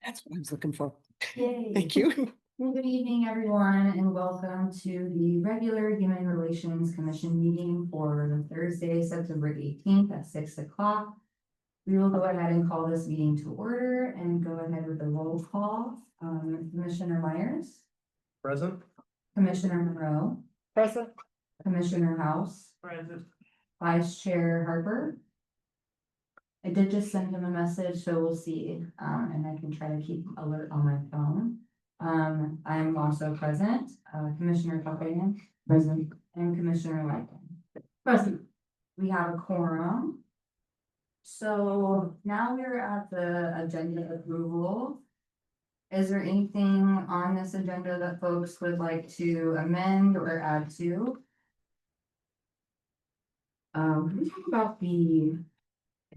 That's what I was looking for. Yay. Thank you. Good evening, everyone, and welcome to the regular Human Relations Commission meeting for Thursday, September 18th at 6 o'clock. We will go ahead and call this meeting to order and go ahead with the roll call. Commissioner Myers, Present. Commissioner Monroe, Present. Commissioner House, Present. Vice Chair Harper. I did just send him a message, so we'll see, and I can try to keep alert on my phone. I am also present, Commissioner Buchanan, present, and Commissioner Lycan. Present. We have a quorum. So now we're at the agenda approval. Is there anything on this agenda that folks would like to amend or add to? Can we talk about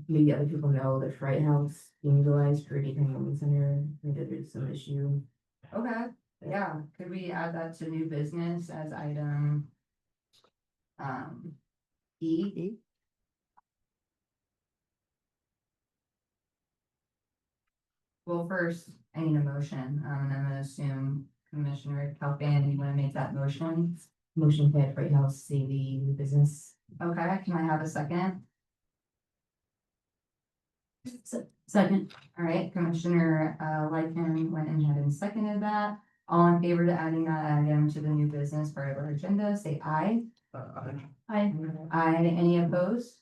maybe other people know the Fright House being utilized for daycare family center, maybe there's some issue. Okay, yeah, could we add that to new business as item? E? Well, first, I need a motion, and I'm gonna assume Commissioner Calpan, you wanna make that motion? Motion to add Fright House, say the new business. Okay, can I have a second? Second. All right, Commissioner, Lycan went ahead and seconded that. All in favor to adding that item to the new business part of our agenda, say aye. Aye. Aye, any opposed?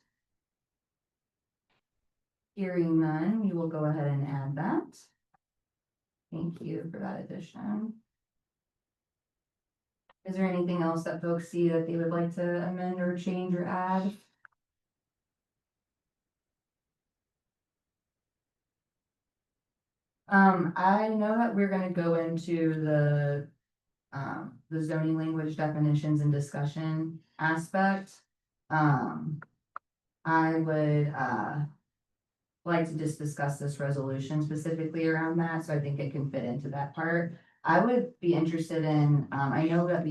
Hearing none, we will go ahead and add that. Thank you for that addition. Is there anything else that folks see that they would like to amend or change or add? I know that we're gonna go into the zoning language definitions and discussion aspect. I would, like to just discuss this resolution specifically around that, so I think it can fit into that part. I would be interested in, I know that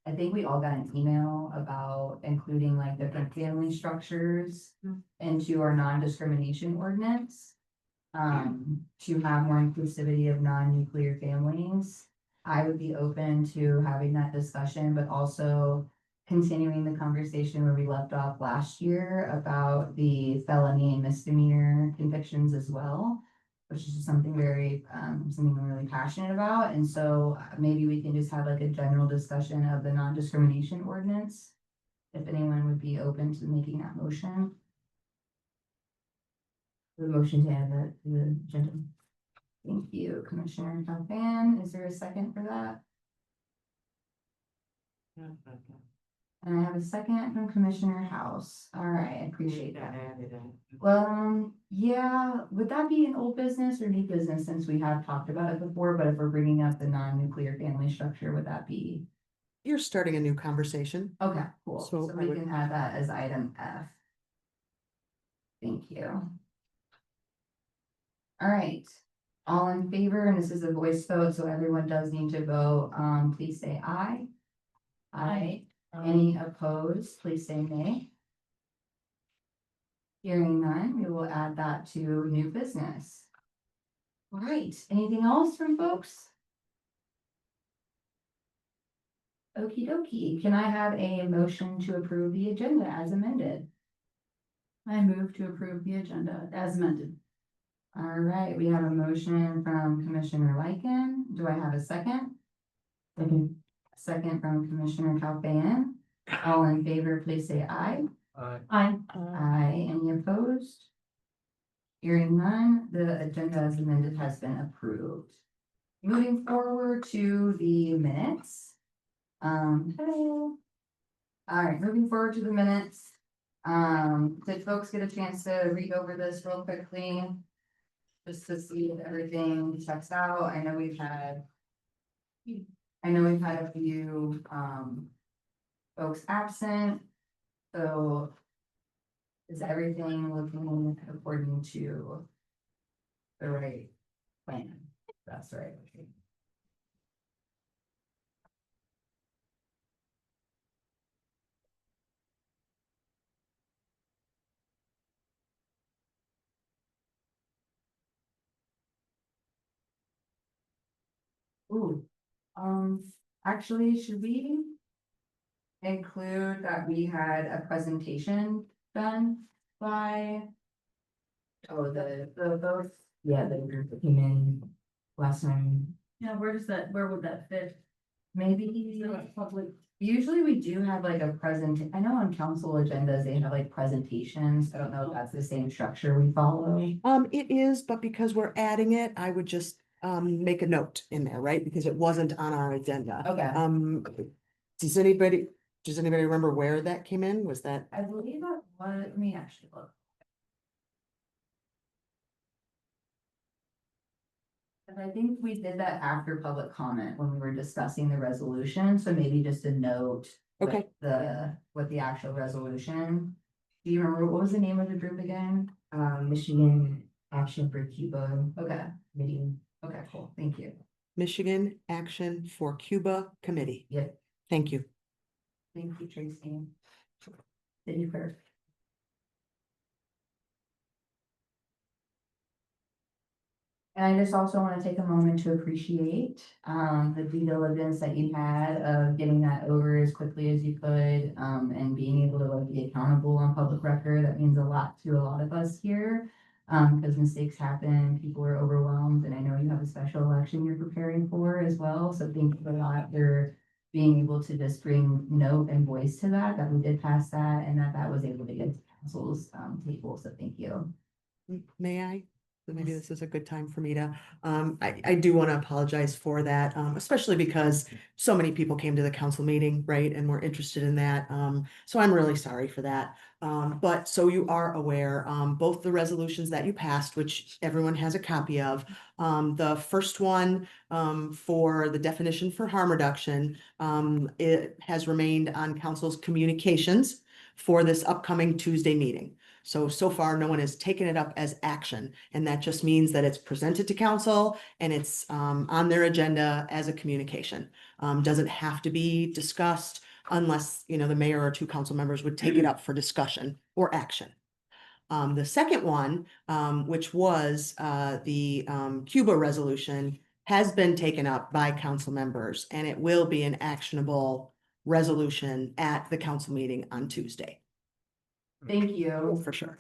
I think we all got an email about including like different family structures into our non-discrimination ordinance. To have more inclusivity of non-nuclear families. I would be open to having that discussion, but also continuing the conversation where we left off last year about the felony and misdemeanor convictions as well, which is just something something I'm really passionate about. And so maybe we can just have like a general discussion of the non-discrimination ordinance. If anyone would be open to making that motion. The motion to add that to the agenda. Thank you, Commissioner Calpan. Is there a second for that? And I have a second from Commissioner House. All right, I appreciate that. Well, yeah, would that be an old business or new business since we have talked about it before? But if we're bringing up the non-nuclear family structure, would that be? You're starting a new conversation. Okay, cool. So So I we would- can add that as item F. Thank you. All right, all in favor, and this is a voice vote, so everyone does need to vote. Please say aye. Aye. Any opposed, please say nay. Hearing none, we will add that to new business. All right, anything else from folks? Okie dokie, can I have a motion to approve the agenda as amended? I move to approve the agenda as amended. All right, we have a motion from Commissioner Lycan. Do I have a second? Second. Second from Commissioner Calpan. All in favor, please say aye. Aye. Aye. Aye. Any opposed? Hearing none, the agenda as amended has been approved. Moving forward to the minutes. Hello. All right, moving forward to the minutes. Did folks get a chance to read over this real quickly? Just to see if everything checks out. I know we've had a few, folks absent, so is everything looking according to the right plan? That's right. Ooh, actually, should we include that we had a presentation done by Oh, the, both? yeah, the group that came in last time. Yeah, where would that fit? Maybe Public. usually we do have like a I know on council agendas, they have like presentations. I don't know if that's the same structure we follow. It is, but because we're adding it, I would just, make a note in there, right? Because it wasn't on our agenda. Okay. Does anybody remember where that came in? Was that? I believe that was, let me actually look. And I think we did that after public comment when we were discussing the resolution, so maybe just a note. with Okay. With the actual resolution. Do you remember, what was the name of the group again? Michigan Action for Cuba Okay, meeting. okay, cool, thank you. Michigan Action for Cuba Committee. Yep. Thank you. Thank you, Tracy. City clerk. And I just also want to take a moment to appreciate the due diligence that you had of getting that over as quickly as you could, and being able to like be accountable on public record. That means a lot to a lot of us here. Because mistakes happen, people are overwhelmed, and I know you have a special election you're preparing for as well. So thank you a lot for being able to just bring note and voice to that we did pass that, and that was able to get to council's table. So thank you. May I? Maybe this is a good time for me to, I do want to apologize for that, especially because so many people came to the council meeting, right? And were interested in that. So I'm really sorry for that. But so you are aware, both the resolutions that you passed, which everyone has a copy of, the first one, for the definition for harm reduction, it has remained on council's communications for this upcoming Tuesday meeting. So far, no one has taken it up as action, and that just means that it's presented to council and it's on their agenda as a communication. Doesn't have to be discussed unless, the mayor or two council members would take it up for discussion or action. The second one, which was the Cuba resolution, has been taken up by council members, and it will be an actionable resolution at the council meeting on Tuesday. Thank you. For sure.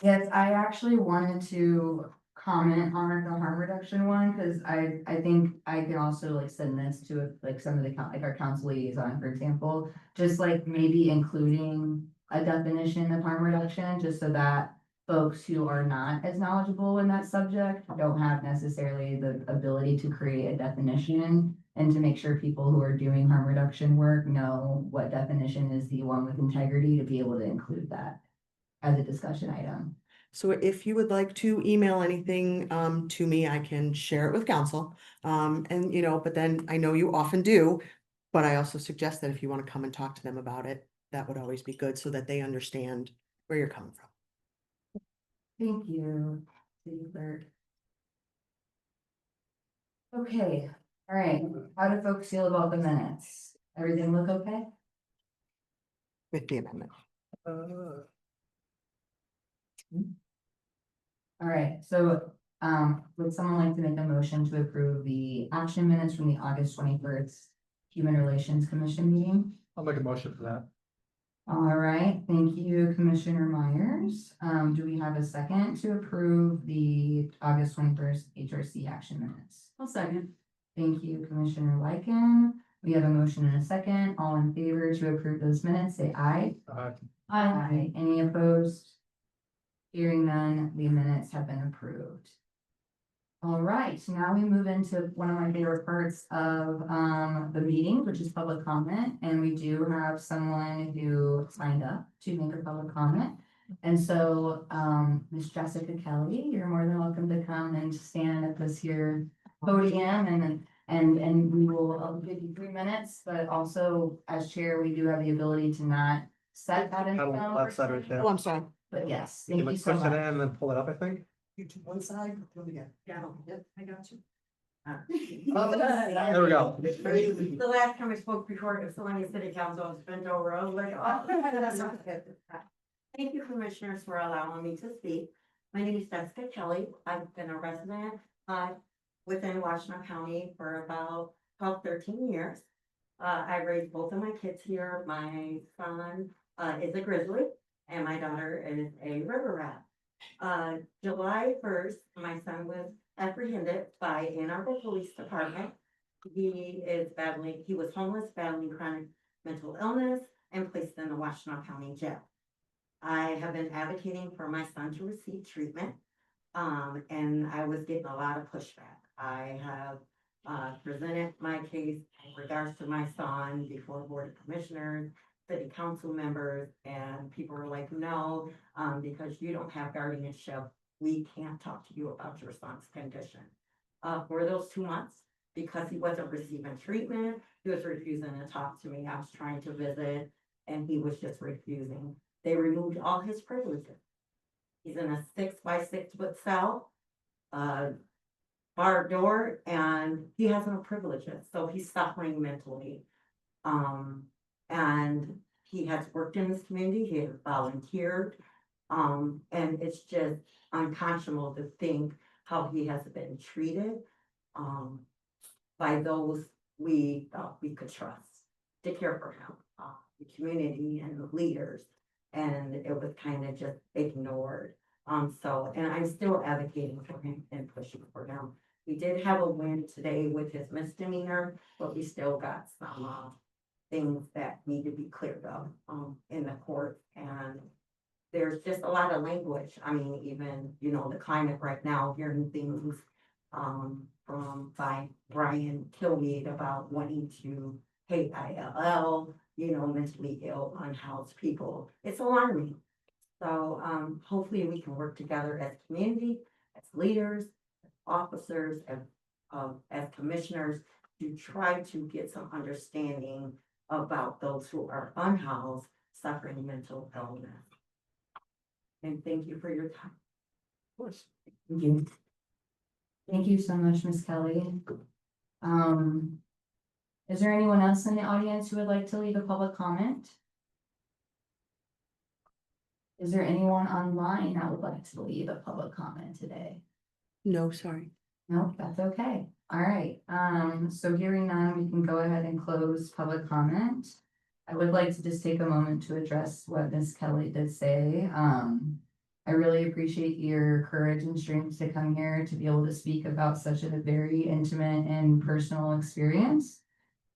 Yes, I actually wanted to comment on the harm reduction one, because I think I can also like send this to like some of the like our council liaison, for example. Just like maybe including a definition of harm reduction, just so that folks who are not as knowledgeable in that subject don't have necessarily the ability to create a definition. And to make sure people who are doing harm reduction work know what definition is the one with integrity, to be able to include that as a discussion item. So if you would like to email anything to me, I can share it with council. And but then I know you often do, but I also suggest that if you want to come and talk to them about it, that would always be good so that they understand where you're coming from. Thank you, City Clerk. Okay, all right, how do folks feel about the minutes? Everything look okay? With the amendment. All right, so, would someone like to make a motion to approve the action minutes from the August 21st Human Relations Commission meeting? I'll make a motion for that. All right, thank you, Commissioner Myers. Do we have a second to approve the August 21st HRC action minutes? I'll second. Thank you, Commissioner Lycan. We have a motion and a second. All in favor to approve those minutes, say aye. Aye. Any opposed? Hearing none, the minutes have been approved. All right, so now we move into one of my favorite parts of the meeting, which is public comment. And we do have someone who signed up to make a public comment. And so, Ms. Jessica Kelly, you're more than welcome to come and stand at this here podium, and we will I'll give you 3 minutes, but also as chair, we do have the ability to not set that in stone. Left side right there. Oh, I'm sorry. But yes, You thank can you so push it in much. and then pull it up, I think. You to one side, do it again. Yeah, yep, I got you. There we go. The last time I spoke before, it was the London City Council, I was bent over, I was like, oh, that's not good. Thank you, commissioners, for allowing me to speak. My name is Jessica Kelly. I've been a resident within Washtenaw County for about 12, 13 years. I raised both of my kids here. My son, is a grizzly and my daughter is a river rat. July 1st, my son was apprehended by Ann Arbor Police Department. He was homeless, battling chronic mental illness and placed in the Washtenaw County Jail. I have been advocating for my son to receive treatment. And I was getting a lot of pushback. I have presented my case in regards to my son before Board of Commissioners, city council members, and people were like, no, because you don't have guardianship, we can't talk to you about your son's condition. For those 2 months, because he wasn't receiving treatment, he was refusing to talk to me. I was trying to visit and he was just refusing. They removed all his privileges. He's in a 6 by 6 foot cell, barred door, and he has no privileges, so he's suffering mentally. And he has worked in this community, he has volunteered, and it's just unconscionable to think how he has been treated, by those we thought we could trust to care for him, the community and the leaders. And it was kind of just ignored. And I'm still advocating for him and pushing for him. We did have a win today with his misdemeanor, but we still got some, things that need to be cleared up, in the court. And there's just a lot of language. I mean, even, the climate right now, hearing things, by Brian Kilmeade about wanting to hate ILL, mentally ill, unhoused people. It's alarming. So, hopefully we can work together as community, as leaders, as officers, as commissioners to try to get some understanding about those who are unhoused, suffering mental illness. And thank you for your time. Of course. Thank you. Thank you so much, Ms. Kelly. Is there anyone else in the audience who would like to leave a public comment? Is there anyone online that would like to leave a public comment today? No, sorry. No, that's okay. All right, so hearing none, we can go ahead and close public comment. I would like to just take a moment to address what Ms. Kelly did say. I really appreciate your courage and strength to come here to be able to speak about such a very intimate and personal experience.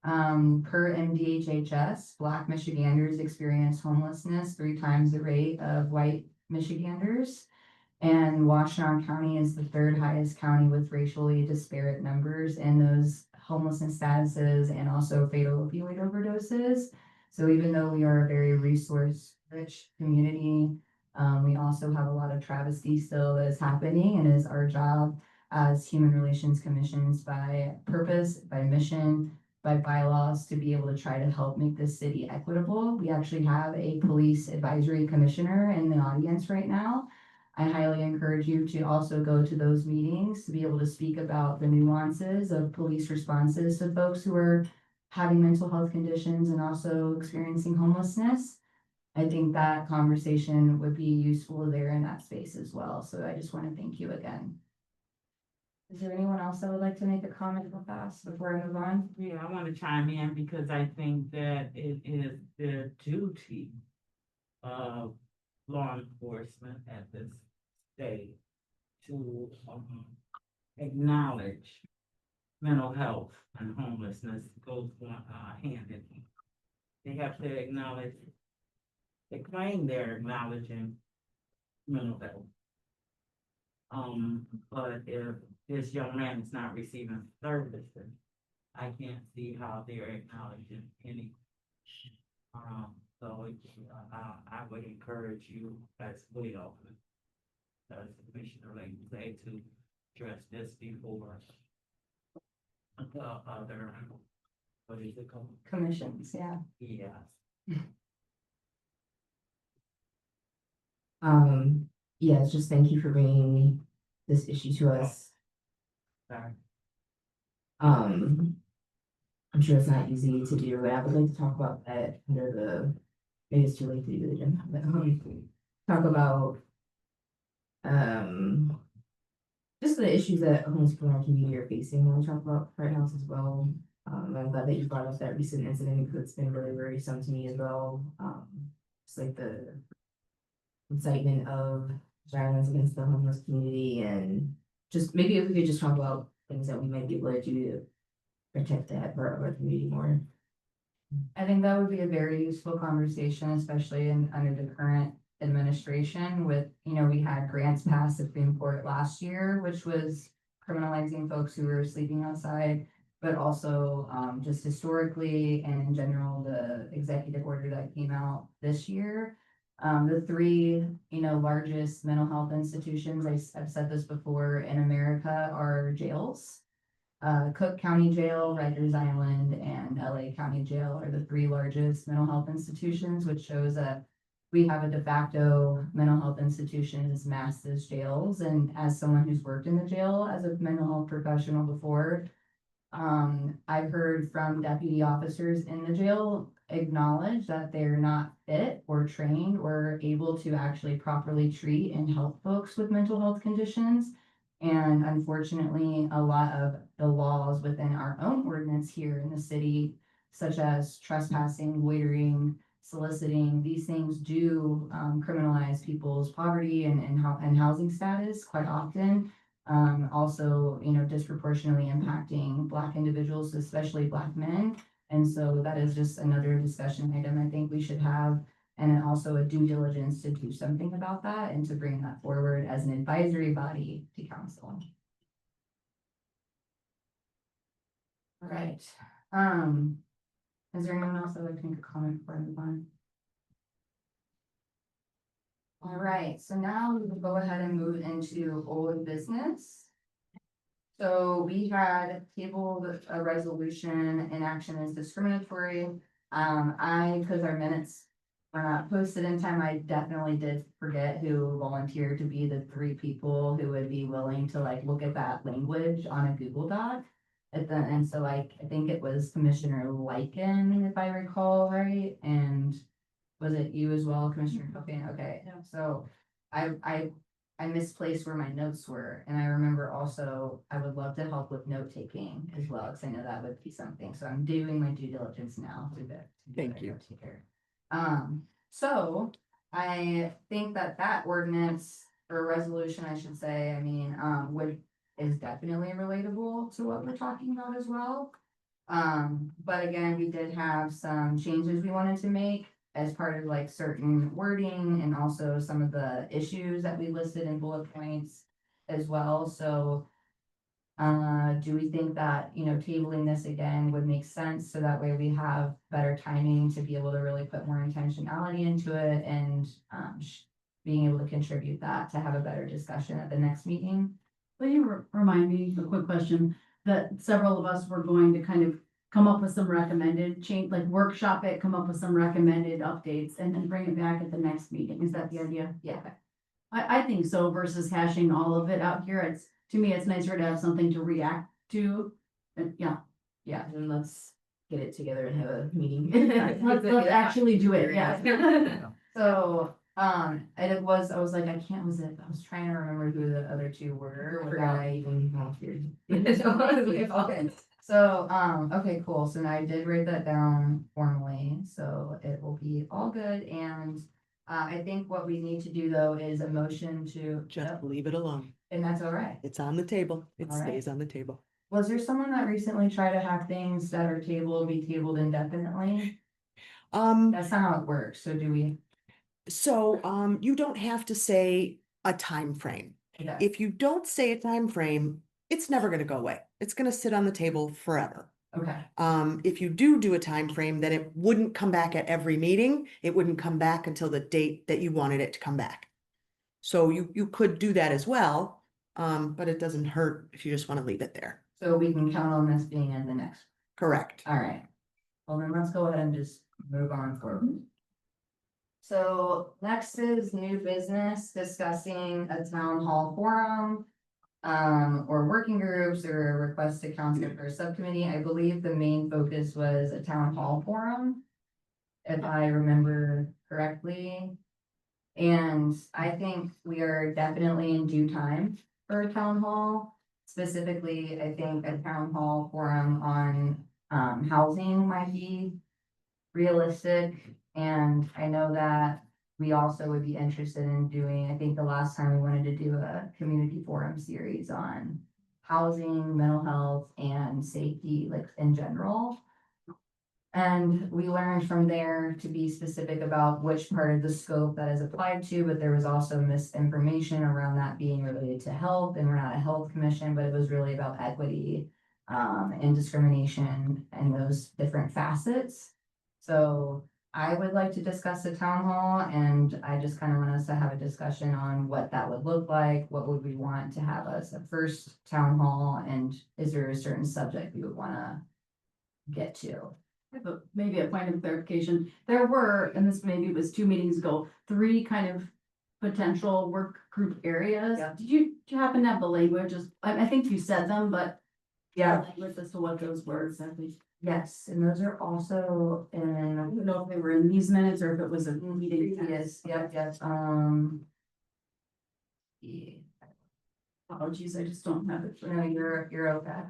Per MDHHS, Black Michiganders experience homelessness 3 times the rate of white Michiganders. And Washtenaw County is the 3rd highest county with racially disparate numbers in those homelessness statuses and also fatal opioid overdoses. So even though we are a very resource-rich community, we also have a lot of travesty still that is happening, and it is our job as Human Relations Commissions by purpose, by mission, by bylaws to be able to try to help make this city equitable. We actually have a police advisory commissioner in the audience right now. I highly encourage you to also go to those meetings to be able to speak about the nuances of police responses to folks who are having mental health conditions and also experiencing homelessness. I think that conversation would be useful there in that space as well. So I just want to thank you again. Is there anyone else that would like to make a comment real fast before I move on? Yeah, I want to chime in because I think that it is the duty of law enforcement at this state to acknowledge mental health and homelessness goes hand in hand. They have to acknowledge, they claim they're acknowledging mental health. But if this young man is not receiving services, I can't see how they're acknowledging any. So I would encourage you as well, as Commissioner Lane say, to address this before the other, what is it called? Commissions, yeah. Yes. Yes, just thank you for bringing this issue to us. Sorry. I'm sure it's not easy to do, and I would like to talk about that under the, maybe it's too late to do the agenda, but talk about, just just the issues that homeless people in our community are facing when we talk about Fright House as well. I'm glad that you brought up that recent incident because it's been really worrisome to me as well. It's like the incitement of violence against the homeless community and just maybe if we could just talk about things that we might be able to do to protect that part of our community more. I think that would be a very useful conversation, especially under the current administration with, we had grants pass Supreme Court last year, which was criminalizing folks who were sleeping outside, but also, just historically and in general, the executive order that came out this year. The three, largest mental health institutions, I've said this before, in America are jails. Cook County Jail, Rikers Island, and LA County Jail are the three largest mental health institutions, which shows that we have a de facto mental health institution as masked as jails. And as someone who's worked in the jail as a mental health professional before, I've heard from deputy officers in the jail acknowledge that they're not fit or trained or able to actually properly treat and help folks with mental health conditions. And unfortunately, a lot of the laws within our own ordinance here in the city, such as trespassing, loitering, soliciting, these things do criminalize people's poverty and housing status quite often. Also, disproportionately impacting Black individuals, especially Black men. And so that is just another discussion item I think we should have. And then also a due diligence to do something about that and to bring that forward as an advisory body to council. All right. Is there anyone else that would like to make a comment before I move on? All right, so now we will go ahead and move into old business. So we had tabled a resolution, inaction is discriminatory. Because our minutes were not posted in time, I definitely did forget who volunteered to be the three people who would be willing to look at that language on a Google Doc. And so I think it was Commissioner Lycan, if I recall right, and was it you as well, Commissioner Cofian? Okay, so I misplaced where my notes were, and I remember also I would love to help with note taking as well, because I know that would be something. So I'm doing my due diligence now to be Thank you. note taker. So I think that ordinance or resolution, I should say, is definitely relatable to what we're talking about as well. But again, we did have some changes we wanted to make as part of certain wording and also some of the issues that we listed in bullet points as well. So do we think that, tabling this again would make sense so that way we have better timing to be able to really put more intentionality into it and being able to contribute that to have a better discussion at the next meeting? Will you remind me, a quick question, that several of us were going to kind of come up with some recommended change, workshop it, come up with some recommended updates and then bring it back at the next meeting. Is that the idea? Yeah. I think so versus hashing all of it out here. To me, it's nicer to have something to react to. And yeah, Yeah, and let's get it together and have a meeting. let's actually do it. Yeah. So, I was like, I was trying to remember who the other two were. I forgot I even volunteered. Okay, so, okay, cool. So now I did write that down formally, so it will be all good. And I think what we need to do though is a motion to. Just leave it alone. And that's all right. It's on the table. It All right. stays on the table. Was there someone that recently tried to have things that are tabled be tabled indefinitely? That's not how it works. So do we? So, you don't have to say a time frame. Okay. If you don't say a time frame, it's never gonna go away. It's gonna sit on the table forever. Okay. If you do a time frame, then it wouldn't come back at every meeting. It wouldn't come back until the date that you wanted it to come back. So you could do that as well, but it doesn't hurt if you just want to leave it there. So we can count on this being in the next. Correct. All right. Well, then let's go ahead and just move on forward. So next is new business, discussing a town hall forum. Or working groups or a request to council for a subcommittee. I believe the main focus was a town hall forum, if I remember correctly. And I think we are definitely in due time for a town hall. Specifically, I think a town hall forum on housing might be realistic. And I know that we also would be interested in doing, I think the last time we wanted to do a community forum series on housing, mental health, and safety, like in general. And we learned from there to be specific about which part of the scope that is applied to, but there was also misinformation around that being related to health, and we're not a health commission, but it was really about equity and discrimination and those different facets. So I would like to discuss the town hall, and I just kind of want us to have a discussion on what that would look like. What would we want to have as a first town hall, and is there a certain subject we would want to get to? Maybe a point of clarification. There were, and this maybe was 2 meetings ago, 3 kind of potential work group areas. Yeah. Did you happen to have the languages? I think you said them, but Yeah, language as to what those were exactly. yes, and those are also I in, don't know if they were in these minutes or if it was a meeting. yes, yep, yeah, Apologies, I just don't have it. no, you're okay.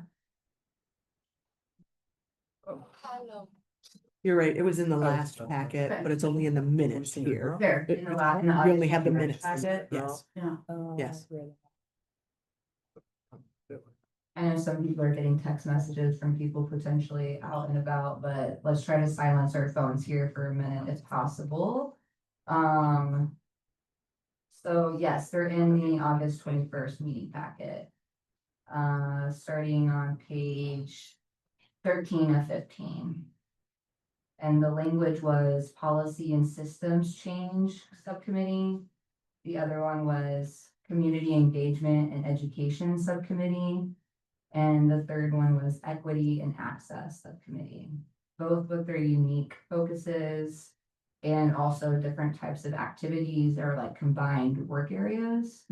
You're right, it was in the Oh, last okay. packet, but it's only in the minutes Seen it, here. girl? There, It- in the last. in the We only August have the 21st minutes, packet. yes, Yeah. yes. I know some people are getting text messages from people potentially out and about, but let's try to silence our phones here for a minute if possible. So yes, they're in the August 21st meeting packet. Starting on page 13 of 15. And the language was policy and systems change subcommittee. The other one was community engagement and education subcommittee. And the third one was equity and access subcommittee. Both with their unique focuses and also different types of activities or like combined work areas.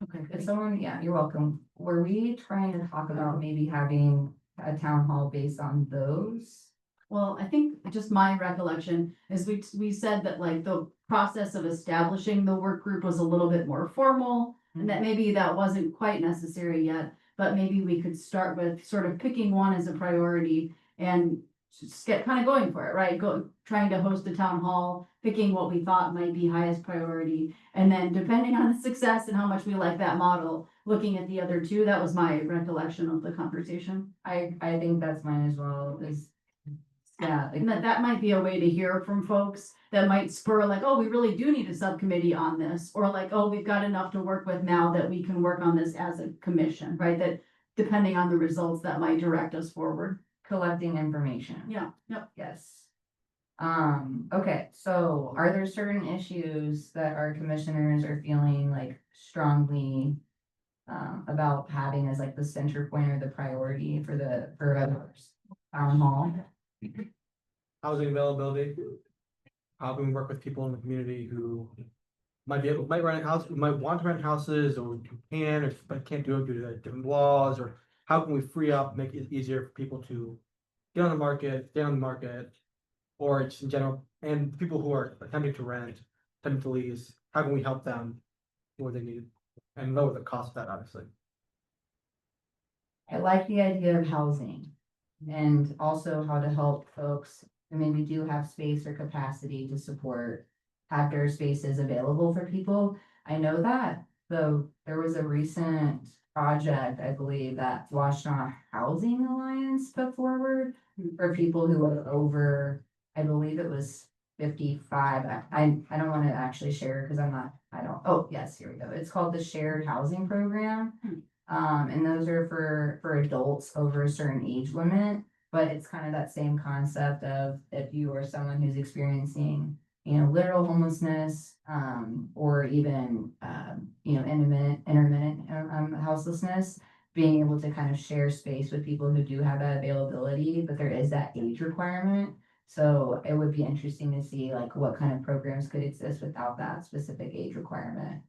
Okay. If someone, yeah, you're welcome. Were we trying to talk about maybe having a town hall based on those? Well, I think just my recollection is we said that like the process of establishing the work group was a little bit more formal. And that maybe that wasn't quite necessary yet, but maybe we could start with sort of picking one as a priority and just get kind of going for it, right? Trying to host a town hall, picking what we thought might be highest priority. And then depending on the success and how much we like that model, looking at the other 2, that was my recollection of the conversation. I think that's mine as well, is, yeah, And that might be a way to hear from folks that might spur like, oh, we really do need a subcommittee on this. Or like, oh, we've got enough to work with now that we can work on this as a commission, right? That depending on the results, that might direct us forward. collecting information. Yeah, yep. Yes. Okay, so are there certain issues that our commissioners are feeling like strongly about having as like the center point or the priority for town hall? Housing availability. How can we work with people in the community who might rent a house, who might want to rent houses or who can, or but can't do it due to different laws, or how can we free up, make it easier for people to get on the market, stay on the market, or just in general, and people who are attempting to rent, attempting to lease, how can we help them what they need and lower the cost of that, obviously. I like the idea of housing and also how to help folks who maybe do have space or capacity to support, have their spaces available for people. I know that there was a recent project, I believe, that Washtenaw Housing Alliance put forward for people who were over, I believe it was 55. I don't want to actually share because oh, yes, here we go. It's called the Shared Housing Program. And those are for adults over a certain age limit, but it's kind of that same concept of if you are someone who's experiencing, literal homelessness, or even, intermittent houselessness, being able to kind of share space with people who do have that availability, but there is that age requirement. So it would be interesting to see like what kind of programs could exist without that specific age requirement.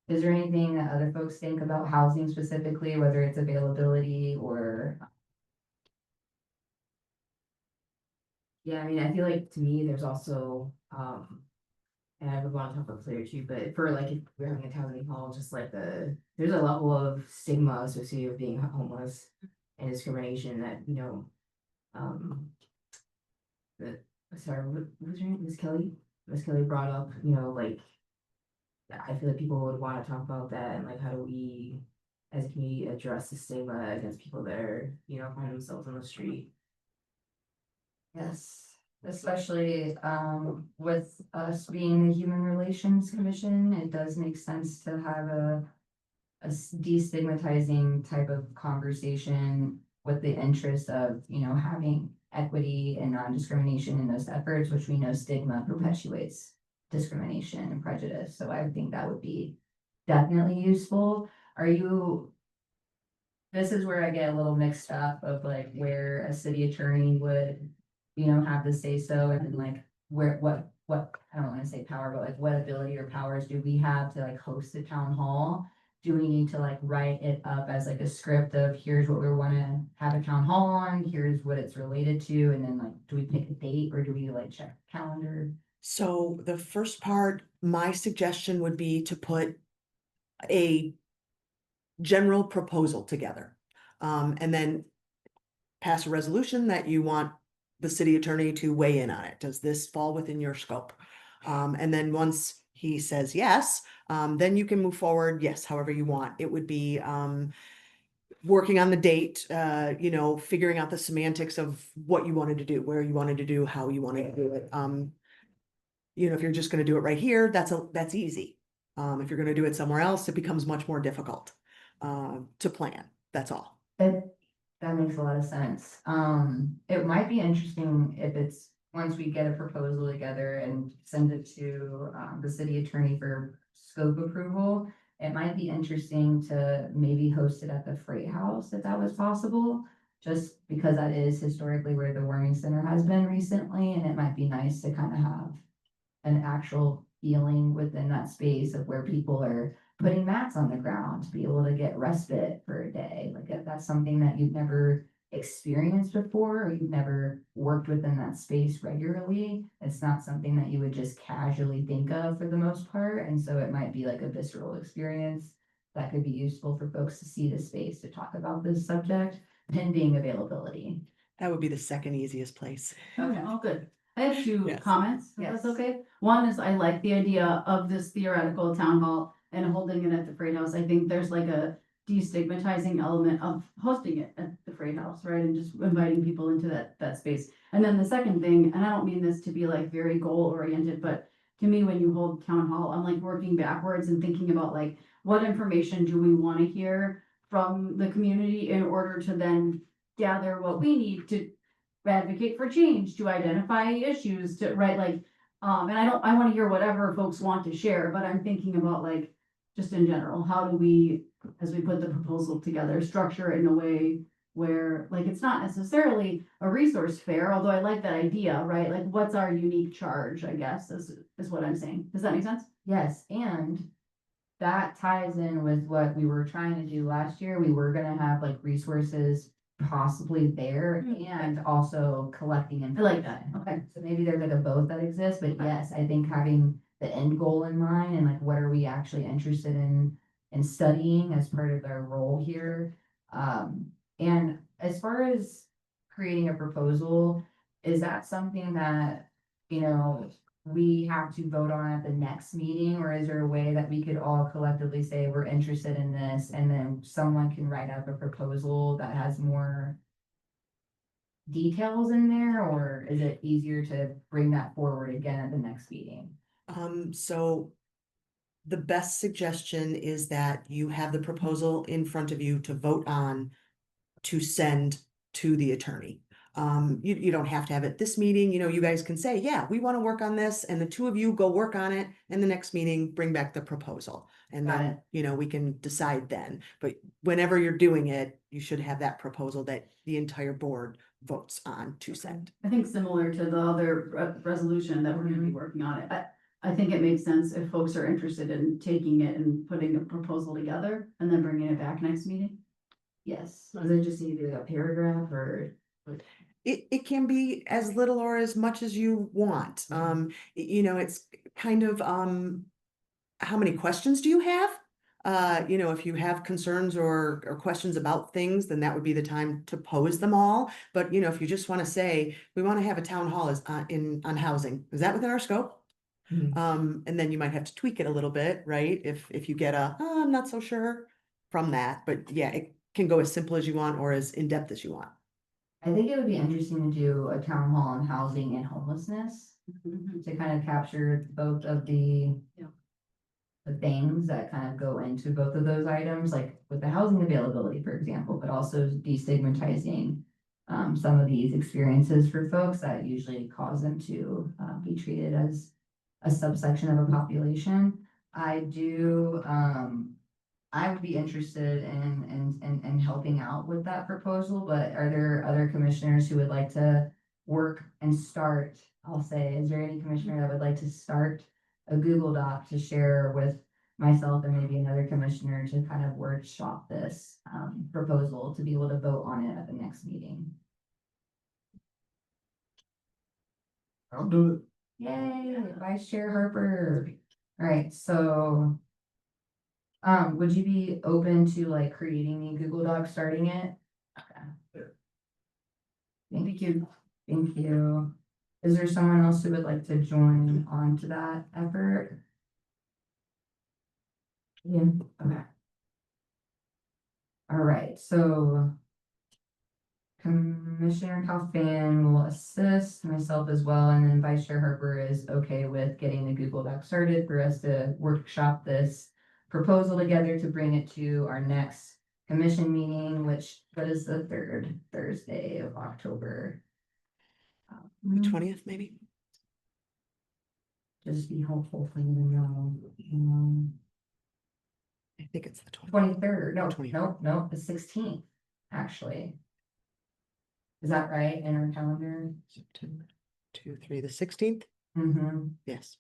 Is there anything that other folks think about housing specifically, whether it's availability or? Yeah, I mean, I feel like to me, there's also, and I would want to talk about this later too, but for like, if we're having a town meeting hall, just like there's a level of stigma associated with being homeless and discrimination that, you know, the, sorry, what was your name, Miss Kelly? Miss Kelly brought up, you know, like, I feel like people would want to talk about that and like, how do we, as a community, address the stigma against people that are, you know, find themselves on the street. Yes, especially with us being the Human Relations Commission, it does make sense to have a destigmatizing type of conversation with the interest of, you know, having equity and non-discrimination in those efforts, which we know stigma perpetuates discrimination and prejudice. So I think that would be definitely useful. This is where I get a little mixed up of like where a city attorney would, you know, have the say so, and then like what, I don't wanna say power, but like what ability or powers do we have to like host a town hall? Do we need to like write it up as like a script of here's what we wanna have a town hall on, here's what it's related to, and then like, do we pick a date or do we like check the calendar? So the first part, my suggestion would be to put a general proposal together. And then pass a resolution that you want the city attorney to weigh in on it. Does this fall within your scope? And then once he says yes, then you can move forward, yes, however you want. It would be, working on the date, you know, figuring out the semantics of what you wanted to do, where you wanted to do, how you wanted to do it. You know, if you're just gonna do it right here, that's easy. If you're gonna do it somewhere else, it becomes much more difficult, to plan. That's all. That makes a lot of sense. It might be interesting if it's, once we get a proposal together and send it to, the city attorney for scope approval. It might be interesting to maybe host it at the Freight House if that was possible. Just because that is historically where the Warming Center has been recently, and it might be nice to kind of have an actual feeling within that space of where people are putting mats on the ground to be able to get respite for a day. Like if that's something that you've never experienced before, or you've never worked within that space regularly, it's not something that you would just casually think of for the most part. And so it might be like a visceral experience that could be useful for folks to see the space to talk about this subject, pending availability. That would be the second easiest place. Okay, oh, good. I have two Yes. comments, if that's Yes. okay. One is I like the idea of this theoretical town hall and holding it at the Freight House. I think there's like a destigmatizing element of hosting it at the Freight House, right? And just inviting people into that space. And then the second thing, and I don't mean this to be like very goal oriented, but to me, when you hold town hall, I'm like working backwards and thinking about like, what information do we want to hear from the community in order to then gather what we need to advocate for change, to identify issues, to, right, like, and I wanna hear whatever folks want to share, but I'm thinking about like, just in general, how do we, as we put the proposal together, structure it in a way where, like, it's not necessarily a resource fair, although I like that idea, right? Like, what's our unique charge, I guess, is what I'm saying. Does that make sense? Yes, and that ties in with what we were trying to do last year. We were gonna have like resources possibly there and also collecting I information. like that, okay. So maybe there's like a both that exists, but yes, I think having the end goal in mind and like what are we actually interested in studying as part of our role here. And as far as creating a proposal, is that something that, you know, we have to vote on at the next meeting, or is there a way that we could all collectively say we're interested in this, and then someone can write up a proposal that has more details in there, or is it easier to bring that forward again at the next meeting? So the best suggestion is that you have the proposal in front of you to vote on to send to the attorney. You don't have to have it this meeting, you know, you guys can say, yeah, we want to work on this, and the two of you go work on it, and the next meeting, bring back the proposal. And Got then, you know, we can decide then, but whenever you're doing it, you should have that proposal that the entire board votes on to send. I think similar to the other resolution that we're gonna be working on it. I think it makes sense if folks are interested in taking it and putting a proposal together and then bringing it back next meeting. Yes. Does it just need to be like a paragraph or? It can be as little or as much as you want. You know, it's kind of, how many questions do you have? You know, if you have concerns or questions about things, then that would be the time to pose them all. But, you know, if you just want to say, we want to have a town hall on housing, is that within our scope? Mhm. And then you might have to tweak it a little bit, right? If you get "Oh, I'm not so sure" from that, but yeah, it can go as simple as you want or as in-depth as you want. I think it would be interesting to do a town hall on housing and homelessness to kind of capture both of the. Yeah. The things that kind of go into both of those items, like with the housing availability, for example, but also destigmatizing. Some of these experiences for folks that usually cause them to be treated as a subsection of a population. I do, I would be interested in helping out with that proposal, but are there other commissioners who would like to work and start? I'll say, is there any commissioner that would like to start a Google Doc to share with myself and maybe another commissioner to kind of workshop this proposal to be able to vote on it at the next meeting? I'll do it. Yay, Vice Chair Harper. All right, so would you be open to like creating a Google Doc, starting it? Okay. Thank you. Thank you. Is there someone else who would like to join on to that effort? Yeah, okay. All right, so Commissioner Calfan will assist, myself as well, and then Vice Chair Harper is okay with getting the Google Doc started for us to workshop this proposal together to bring it to our next commission meeting, which, what is the third Thursday of October? The 20th, maybe? Just be helpful for you to know. I think it's the 20th. 23rd, no, 23rd. no, the 16th, actually. Is that right in our calendar? September 2, 3, the 16th? Mm-hmm. Yes.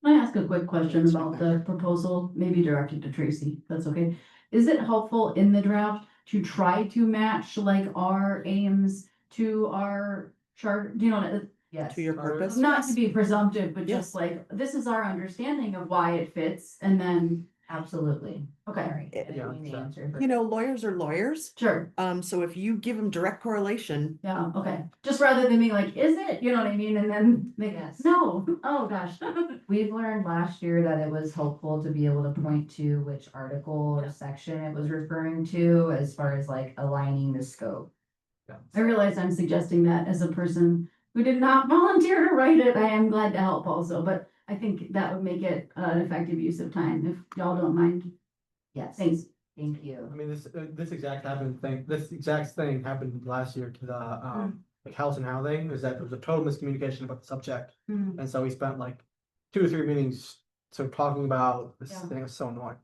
Can I ask a quick question That's about fine. the proposal, maybe directed to Tracy, if that's okay? Is it helpful in the draft to try to match like our aims to our chart, you know, Yes. To your purpose? not to be presumptive, but Yes. just like, this is our understanding of why it fits, and then, Absolutely. okay, Sorry, I Yeah, didn't mean to answer. You know, lawyers are lawyers. sure, So if you give them direct correlation, yeah, okay. Just rather than being like, is it, you know what I mean, and then, like, Yes. no, oh gosh. We've learned last year that it was helpful to be able to point to which article or section it was referring to as far as like aligning the scope. I realize I'm suggesting that as a person who did not volunteer to write it. I am glad to help also, but I think that would make it an effective use of time, if y'all don't mind. Yes. Thanks. Thank you. I mean, this exact thing happened last year to the like house and housing, is that there was a total miscommunication about the subject. And so we spent like 2 or 3 meetings talking about this Yeah. thing. It was so annoying.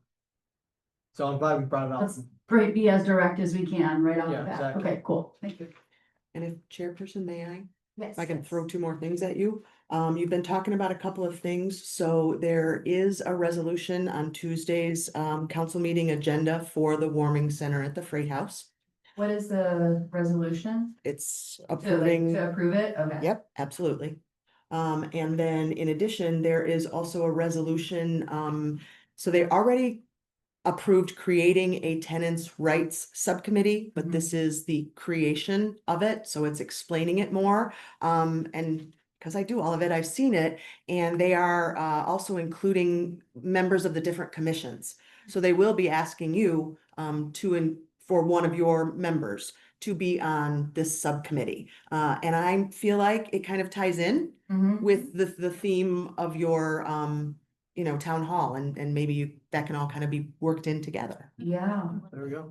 So I'm glad we brought it up. Let's great, be as direct as we can right off the Yeah, bat. exactly. Okay, cool. Thank you. and if chairperson, may I? Yes. If I can throw 2 more things at you. You've been talking about a couple of things, so there is a resolution on Tuesday's council meeting agenda for the warming center at the Freight House. What is the resolution? It's To approving. approve it? Okay. Yep, absolutely. And then in addition, there is also a resolution, so they already approved creating a tenants' rights subcommittee, but Mhm. this is the creation of it, so it's explaining it more. And because I do all of it, I've seen it, and they are also including members of the different commissions. So they will be asking you for one of your members to be on this subcommittee. And I feel like it kind of ties in Mhm. with the theme of your you know, town hall, and maybe that can all kind of be worked in together. Yeah. There we go.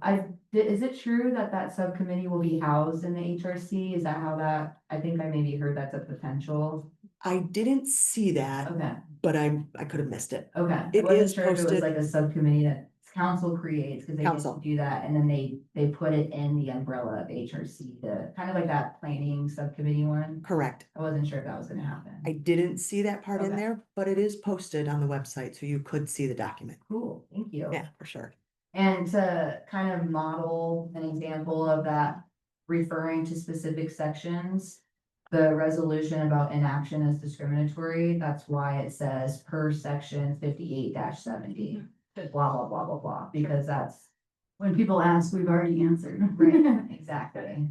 Is it true that that subcommittee will be housed in the HRC? Is that how that, I think I maybe heard that's a potential. I didn't see that, Okay, but I could have missed it. okay. I It wasn't is sure if it was posted. like a subcommittee that council creates, because they get to Council. do that, and then they put it in the umbrella of HRC, the kind of like that planning subcommittee one. Correct. I wasn't sure if that was gonna happen. I didn't see that part in Okay. there, but it is posted on the website, so you could see the document. Cool, thank you. Yeah, for sure. And to kind of model an example of that, referring to specific sections, the resolution about inaction is discriminatory, that's why it says per section 58-70. Blah, blah, blah, blah, blah, because that's When people ask, we've already answered. right, exactly.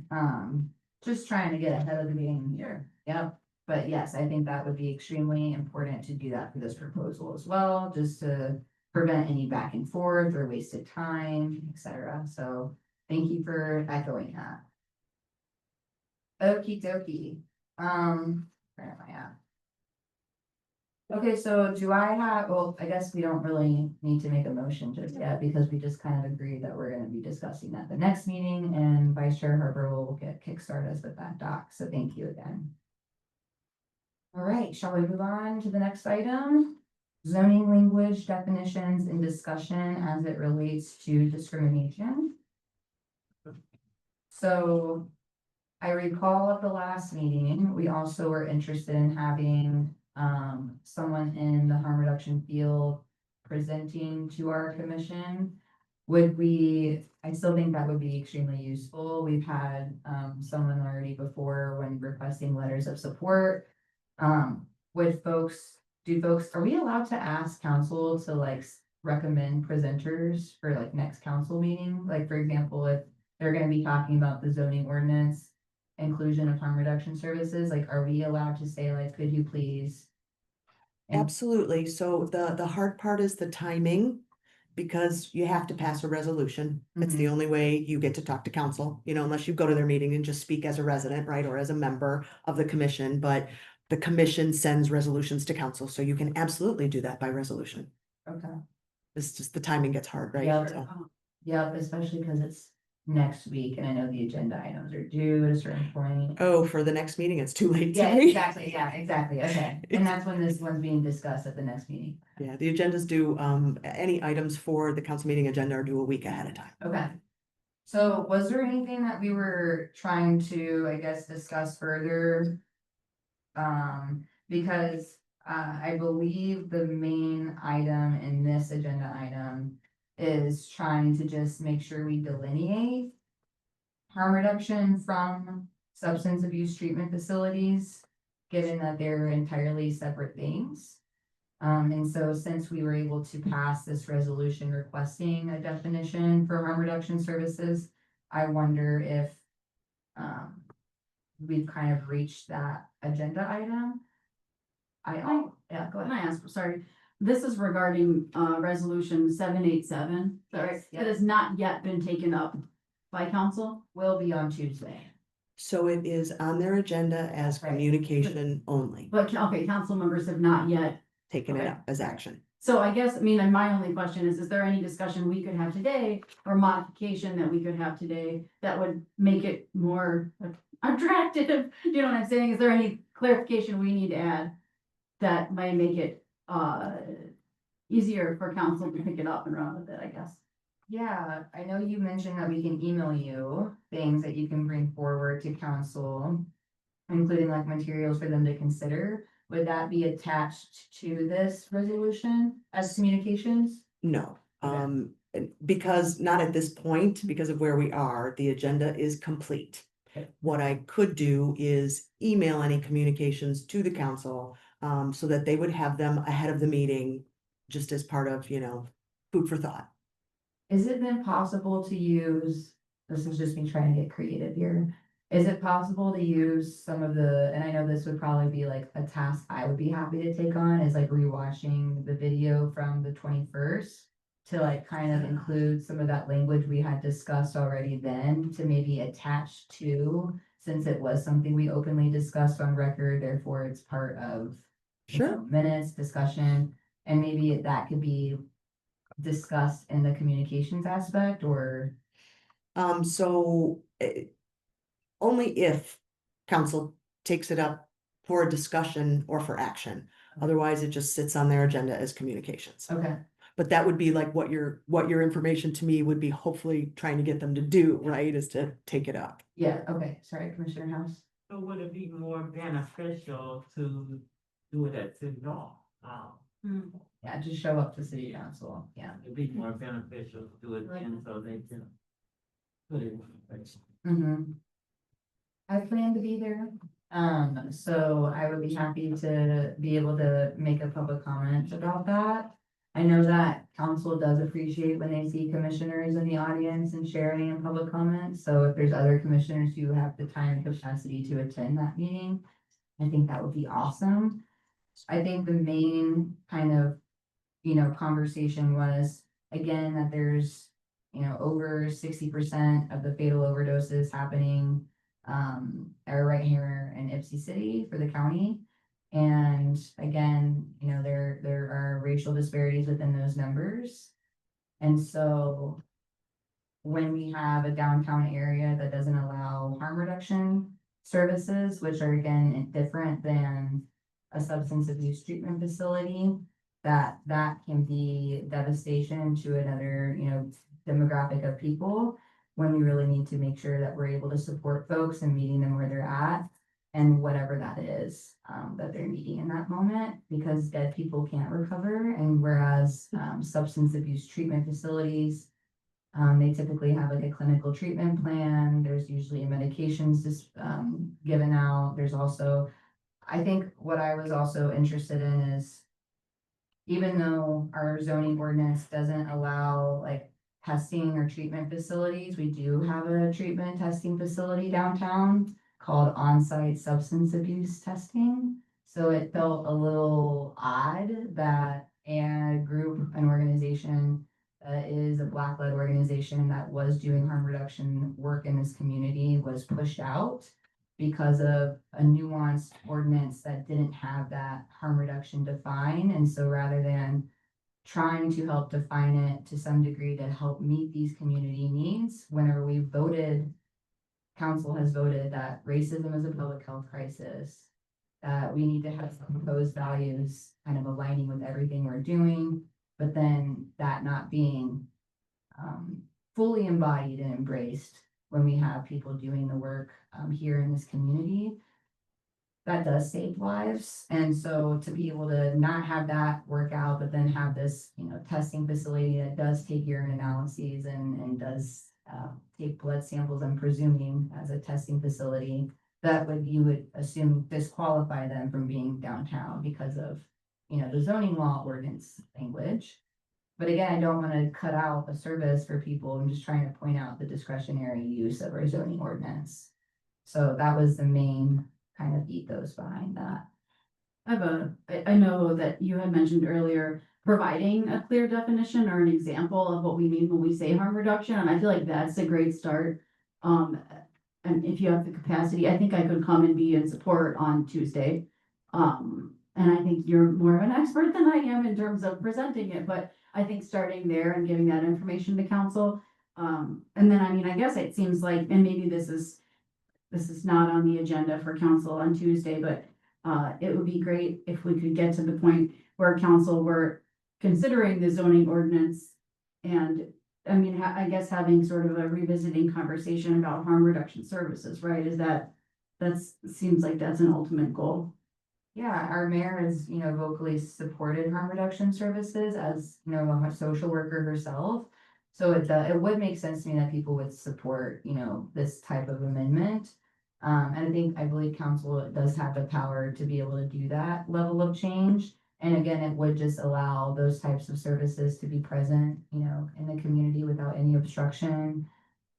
Just trying to get ahead of the game here. Yep. But yes, I think that would be extremely important to do that for this proposal as well, just to prevent any back and forth or wasted time, etc. So thank you for echoing that. Okie dokie. Where am I at? Okay, so do I have, well, I guess we don't really need to make a motion just yet because we just kind of agreed that we're gonna be discussing at the next meeting and Vice Chair Harper will get kickstart us with that doc. So thank you again. All right, shall we move on to the next item? Zoning language definitions and discussion as it relates to discrimination. So I recall at the last meeting, we also were interested in having someone in the harm reduction field presenting to our commission. I still think that would be extremely useful. We've had someone already before when requesting letters of support. With folks, are we allowed to ask council to like recommend presenters for like next council meeting? Like, for example, if they're gonna be talking about the zoning ordinance, inclusion of harm reduction services, like, are we allowed to say like, could you please? And- Absolutely. So the hard part is the timing. Because you have to pass a resolution. It's the only way you get to talk to council, unless you go to their meeting and just speak as a resident, right? Or as a member of the commission, but the commission sends resolutions to council, so you can absolutely do that by resolution. Okay. It's just the timing gets hard, right? Yeah. So, Yep, especially because it's next week and I know the agenda items are due at a certain point. oh, for the next meeting, it's too late. Yeah, today. exactly, okay. And that's when this one's being discussed at the next meeting. Yeah, the agendas due, any items for the council meeting agenda are due a week ahead of time. Okay. So was there anything that we were trying to, I guess, discuss further? Because I believe the main item in this agenda item is trying to just make sure we delineate harm reduction from substance abuse treatment facilities, given that they're entirely separate things. And so since we were able to pass this resolution requesting a definition for harm reduction services, I wonder if we've kind of reached that agenda item. Yeah, go Can ahead. I ask, sorry, this is regarding resolution 787, sorry, Yes, that has not yet been taken up by council. Will be on Tuesday. So it is on their agenda as Right. communication only, But, okay, council members have not yet. taking it Okay. up as action. So I guess, and my only question is there any discussion we could have today or modification that we could have today that would make it more attractive? You know what I'm saying? Is there any clarification we need to add that might make it easier for council to pick it up and run with it, I guess? Yeah, I know you mentioned that we can email you things that you can bring forward to council, including like materials for them to consider. Would that be attached to this resolution as communications? No, Okay. because not at this point, because of where we are, the agenda is complete. Okay. What I could do is email any communications to the council, so that they would have them ahead of the meeting, just as part of, food for thought. Is it then possible to use, this is just me trying to get creative here. Is it possible to use some of and I know this would probably be like a task I would be happy to take on, is like rewatching the video from the 21st. To like kind of include some of that language we had discussed already then to maybe attach to, since it was something we openly discussed on record, therefore it's part of. Minutes, discussion, and maybe that could be discussed in the communications aspect or. So only if council takes it up for a discussion or for action. Otherwise, it just sits on their agenda as communications. Okay, But that would be like what your information to me would be hopefully trying to get them to do, right, is to take it up. yeah, okay, sorry, Commissioner House. So would it be more beneficial to do it at City Hall? Yeah, just show up to city council, yeah. It'd be more beneficial to do it then so they can put it in place. I plan to be there. So I would be happy to be able to make a public comment about that. I know that council does appreciate when they see commissioners in the audience and sharing in public comments, so if there's other commissioners who have the time and capacity to attend that meeting, I think that would be awesome. I think the main kind of, conversation was, again, that there's, over 60% of the fatal overdoses happening are right here in Ipsy City for the county. And again, there are racial disparities within those numbers. And so when we have a downtown area that doesn't allow harm reduction services, which are again different than a substance abuse treatment facility, that can be devastation to another, demographic of people, when we really need to make sure that we're able to support folks and meeting them where they're at, and whatever that is, that they're needing in that moment, because dead people can't recover, and whereas, substance abuse treatment facilities, they typically have like a clinical treatment plan, there's usually medications just, given out, there's also, I think what I was also interested in is, even though our zoning ordinance doesn't allow like testing or treatment facilities, we do have a treatment testing facility downtown called on-site substance abuse testing. So it felt a little odd that a group, an organization that is a Black-led organization that was doing harm reduction work in this community was pushed out because of a nuanced ordinance that didn't have that harm reduction defined. And so rather than trying to help define it to some degree to help meet these community needs, whenever we voted, council has voted that racism is a public health crisis, that we need to have some proposed values kind of aligning with everything we're doing, but then that not being fully embodied and embraced when we have people doing the work here in this community, that does save lives. And so to be able to not have that work out, but then have this, testing facility that does take urine analyses and does take blood samples, I'm presuming as a testing facility, that you would assume disqualify them from being downtown because of, the zoning law ordinance language. But again, I don't want to cut out a service for people. I'm just trying to point out the discretionary use of our zoning ordinance. So that was the main kind of ethos behind that. I know that you had mentioned earlier, providing a clear definition or an example of what we mean when we say harm reduction, and I feel like that's a great start. And if you have the capacity, I think I could come and be in support on Tuesday. And I think you're more of an expert than I am in terms of presenting it, but I think starting there and giving that information to council. And then, I guess it seems like, and maybe this is not on the agenda for council on Tuesday, but it would be great if we could get to the point where council were considering the zoning ordinance. And I guess having sort of a revisiting conversation about harm reduction services, right? Seems like that's an ultimate goal. Yeah, our mayor has, vocally supported harm reduction services as, a social worker herself. So it would make sense to me that people would support, this type of amendment. And I believe council does have the power to be able to do that level of change. And again, it would just allow those types of services to be present, in the community without any obstruction.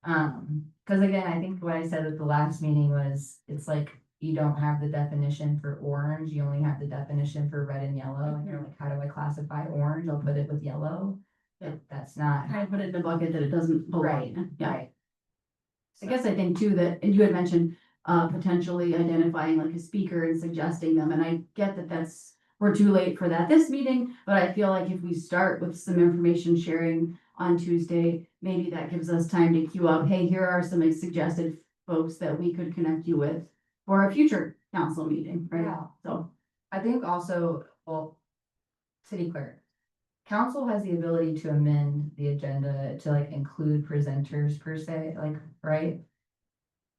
Because again, I think what I said at the last meeting was, it's like, you don't have the definition for orange, you only have the definition for red and yellow, and you're like, how do I classify orange? I'll put it with yellow. That's not. Kind of put it in a bucket that it doesn't belong Right, in. Yeah. right. I guess I think too that, and you had mentioned potentially identifying like a speaker and suggesting them, and I get that we're too late for that this meeting, but I feel like if we start with some information sharing on Tuesday, maybe that gives us time to queue up, hey, here are some suggested folks that we could connect you with for a future council meeting, right? Yeah. So I think also, well, city clerk, council has the ability to amend the agenda to like include presenters per se, like, right?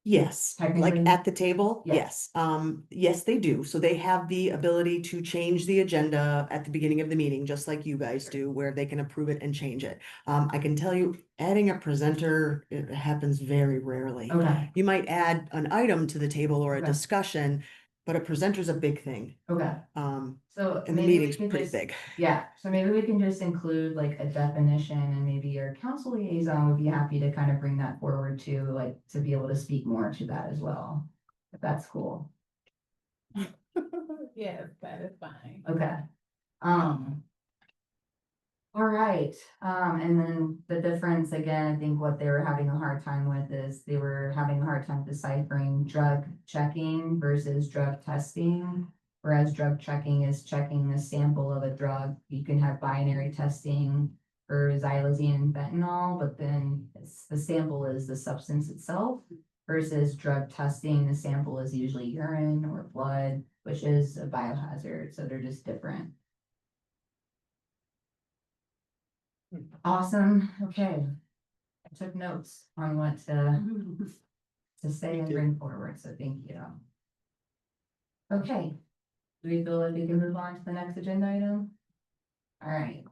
Yes, like Technically? at the table, Yes. yes, yes, they do. So they have the ability to change the agenda at the beginning of the meeting, just like you guys do, where they can approve it and change it. I can tell you, adding a presenter, it happens very rarely. Okay, You might add an item to the table or a Okay. discussion, but a presenter's a big thing. okay. So And the maybe we meeting's could pretty just, big. yeah, so maybe we can just include like a definition and maybe your council liaison would be happy to kind of bring that forward too, like to be able to speak more to that as well. If that's cool. Yes, that is fine. Okay. All right, and then the difference, again, I think what they were having a hard time with is they were having a hard time deciphering drug checking versus drug testing. Whereas drug checking is checking the sample of a drug, you can have binary testing for xylazine and fentanyl, but then the sample is the substance itself. Versus drug testing, the sample is usually urine or blood, which is a biohazard, so they're just different. Awesome, okay. I took notes on what to say and bring forward, so thank you. Okay, do we feel like we can move on to the next agenda item? All right,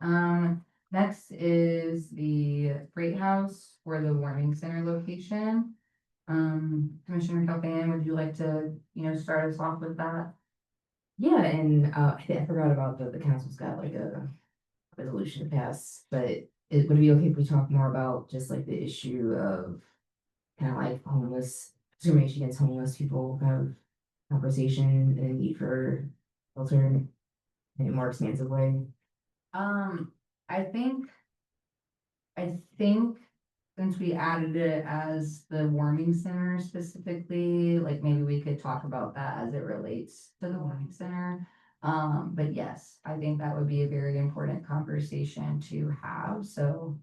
next is the Freight House for the Warming Center location. Commissioner Kelpan, would you like to, start us off with that? Yeah, and I forgot about the council's got like a resolution to pass, but it would it be okay if we talk more about just like the issue of kind of like homeless, discrimination against homeless people, kind of conversation and the need for shelter in a more expansive way? I think since we added it as the warming center specifically, like maybe we could talk about that as it relates to the warming center. But yes, I think that would be a very important conversation to have, so.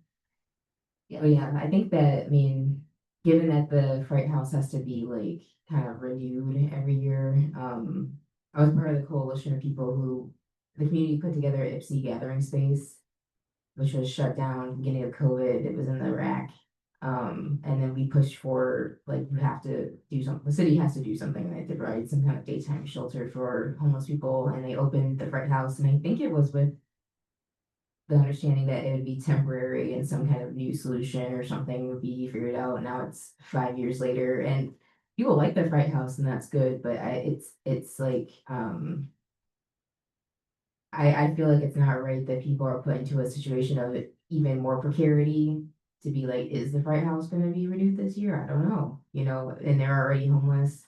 Oh, yeah, I think that, I mean, given that the Fright House has to be like kind of renewed every year, I was part of the coalition of people who the community put together at Ipsy Gathering Space, which was shut down beginning of COVID. It was in the rack. And then we pushed for like you have to do something. The city has to do something, like to provide some kind of daytime shelter for homeless people, and they opened the Fright House, and I think it was with the understanding that it would be temporary and some kind of new solution or something would be figured out. Now it's 5 years later, and people like the Fright House, and that's good. But it's like I feel like it's not right that people are put into a situation of even more precarity to be like, is the Fright House going to be renewed this year? I don't know, and they're already homeless.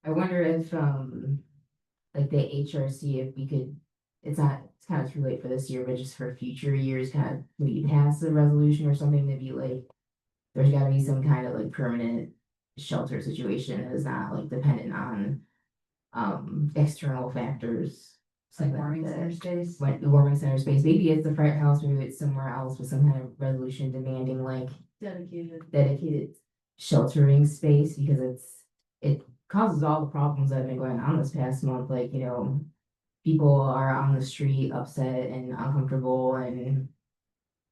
I wonder if like the HRC, if we could, it's kind of too late for this year, but just for future years, kind of maybe pass a resolution or something to be like, there's got to be some kind of like permanent shelter situation that is not like dependent on external factors. Like something warming that. center space. Like the warming center space, maybe it's the Fright House, maybe it's somewhere else with some kind of resolution demanding like dedicated sheltering space, because it causes all the problems that have been going on this past month, like, people are on the street upset and uncomfortable and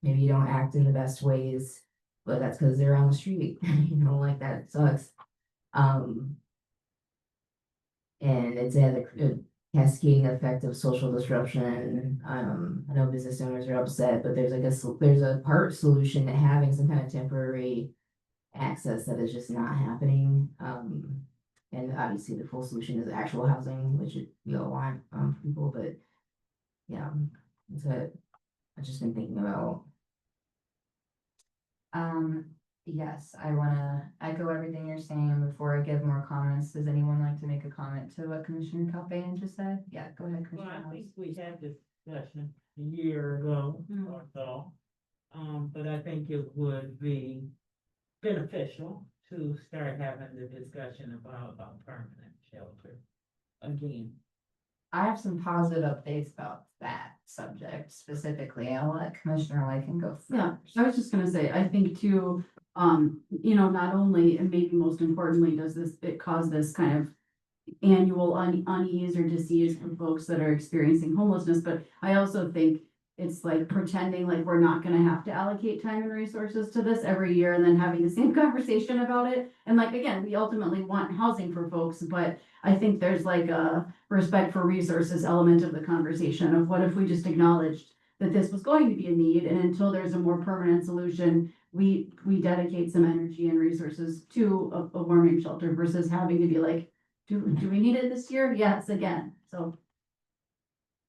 maybe don't act in the best ways, but that's because they're on the street, like that sucks. And it's had a cascading effect of social disruption. I know business owners are upset, but there's there's a part solution to having some kind of temporary access that is just not happening. And obviously the full solution is actual housing, which we all want for people, but yeah, that's what I've just been thinking about. Yes, I wanna echo everything you're saying. Before I give more comments, does anyone like to make a comment to what Commissioner Calpain just said? Yeah, go ahead, Well, Commissioner I House. think we had this discussion a year ago or so. But I think it would be beneficial to start having the discussion about a permanent shelter again. I have some positive updates about that subject specifically. I'll let Commissioner Lycan go Yeah, first. I was just gonna say, I think too, not only, and maybe most importantly, does it cause this kind of annual unease or disease for folks that are experiencing homelessness, but I also think it's like pretending like we're not gonna have to allocate time and resources to this every year and then having the same conversation about it. And like, again, we ultimately want housing for folks, but I think there's like a respect for resources element of the conversation of what if we just acknowledged that this was going to be a need, and until there's a more permanent solution, we dedicate some energy and resources to a warming shelter versus having to be like, do we need it this year? Yes, again, so.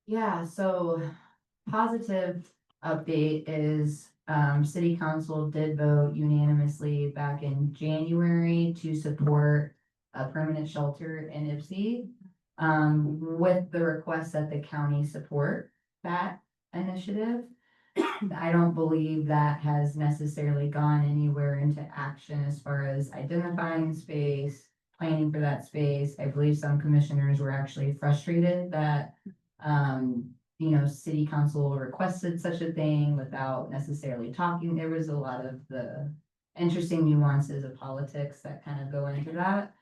Yeah, so positive update is, city council did vote unanimously back in January to support a permanent shelter in Ipsy. With the request that the county support that initiative. I don't believe that has necessarily gone anywhere into action as far as identifying space, planning for that space. I believe some commissioners were actually frustrated that, city council requested such a thing without necessarily talking. There was a lot of the interesting nuances of politics that kind of go into that.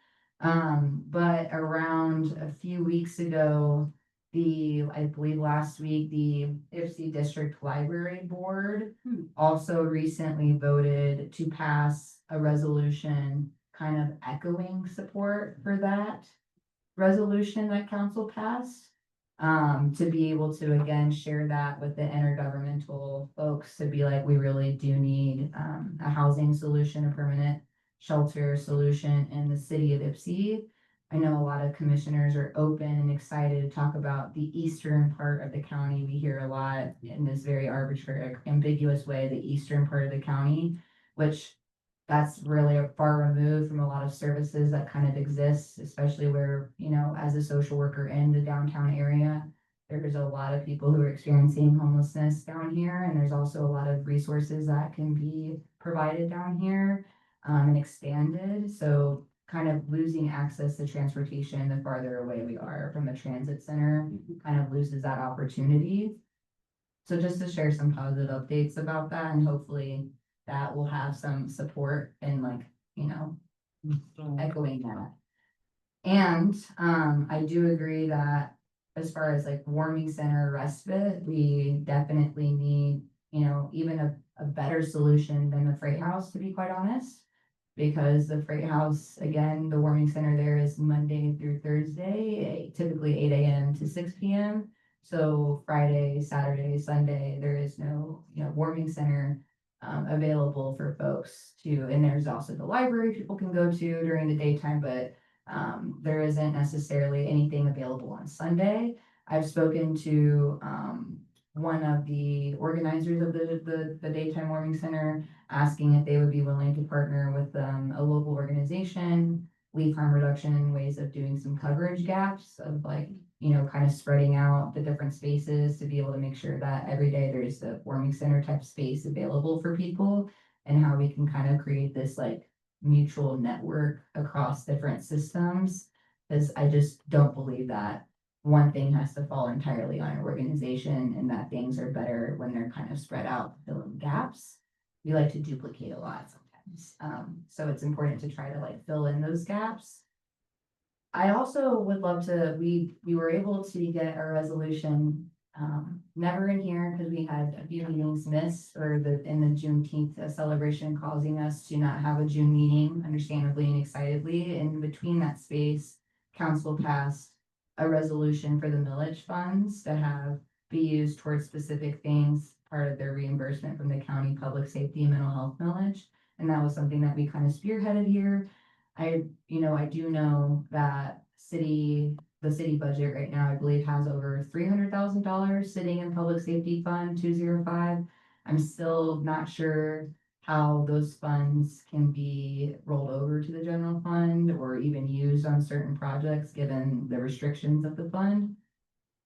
But around a few weeks ago, I believe last week, the Ipsy District Library Board also recently voted to pass a resolution kind of echoing support for that resolution that council passed. To be able to again share that with the intergovernmental folks to be like, we really do need a housing solution, a permanent shelter solution in the city of Ipsy. I know a lot of commissioners are open and excited to talk about the eastern part of the county. We hear a lot in this very arbitrary, ambiguous way, the eastern part of the county, which that's really far removed from a lot of services that kind of exist, especially where, as a social worker in the downtown area, there's a lot of people who are experiencing homelessness down here. And there's also a lot of resources that can be provided down here and expanded. So kind of losing access to transportation the farther away we are from a transit center kind of loses that opportunity. So just to share some positive updates about that, and hopefully that will have some support and echoing that. And I do agree that as far as like warming center respite, we definitely need, even a better solution than the Freight House, to be quite honest. Because the Freight House, again, the warming center there is Monday through Thursday, typically 8 a.m. to 6 p.m. So Friday, Saturday, Sunday, there is no, warming center available for folks to, and there's also the library people can go to during the daytime, but there isn't necessarily anything available on Sunday. I've spoken to one of the organizers of the daytime warming center, asking if they would be willing to partner with a local organization, leaf harm reduction, ways of doing some coverage gaps of like, kind of spreading out the different spaces to be able to make sure that every day there's a warming center type space available for people, and how we can kind of create this like mutual network across different systems. Because I just don't believe that one thing has to fall entirely on an organization, and that things are better when they're kind of spread out, filling gaps. We like to duplicate a lot sometimes. So it's important to try to like fill in those gaps. I also would love to, we were able to get our resolution, never in here because we had a few meetings missed, or in the Juneteenth celebration causing us to not have a June meeting, understandably and excitedly. In between that space, council passed a resolution for the millage funds to be used towards specific things, part of their reimbursement from the county public safety and mental health millage. And that was something that we kind of spearheaded here. I do know that the city budget right now, I believe, has over $300,000 sitting in public safety fund 205. I'm still not sure how those funds can be rolled over to the general fund or even used on certain projects, given the restrictions of the fund.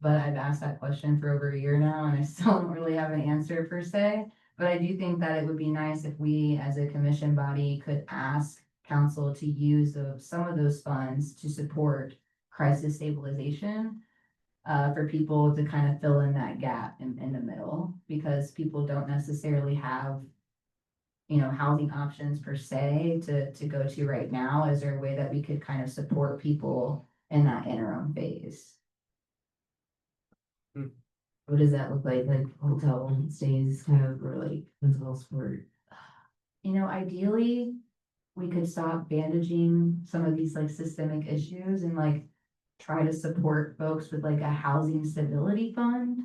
But I've asked that question for over a year now, and I still don't really have an answer per se. But I do think that it would be nice if we, as a commission body, could ask council to use some of those funds to support crisis stabilization for people to kind of fill in that gap in the middle, because people don't necessarily have housing options per se to go to right now. Is there a way that we could kind of support people in that interim phase? What does that look like hotel stays kind of, or like mental health support? You know, ideally, we could stop bandaging some of these like systemic issues and like try to support folks with like a housing stability fund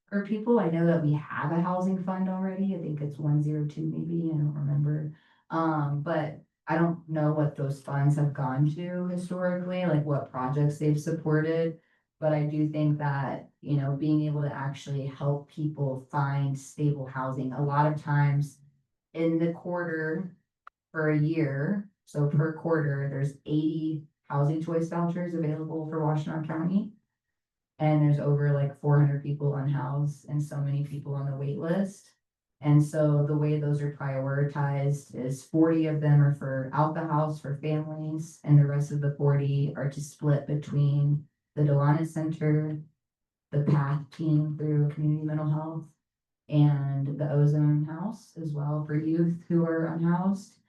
for people. I know that we have a housing fund already. I think it's 102 maybe, I don't remember. But I don't know what those funds have gone to historically, like what projects they've supported. But I do think that, you know, being able to actually help people find stable housing, a lot of times in the quarter for a year, so per quarter, there's 80 housing choice vouchers available for Washtenaw County. And there's over like 400 people unhoused and so many people on the wait list. And so the way those are prioritized is 40 of them are for out the house for families, and the rest of the 40 are to split between the Delonis Center, the PATH team through community mental health, and the Ozone House as well for youth who are unhoused.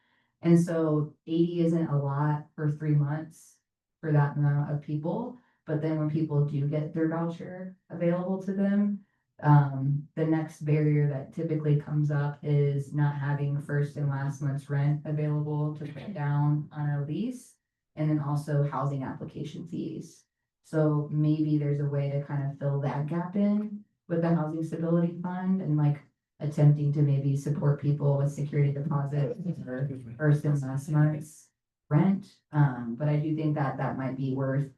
And so 80 isn't a lot for 3 months for that amount of people. But then when people do get their voucher available to them, the next barrier that typically comes up is not having first and last month's rent available to put down on a lease, and then also housing application fees. So maybe there's a way to kind of fill that gap in with the housing stability fund and like attempting to maybe support people with security deposits or first and last month's rent. But I do think that that might be worth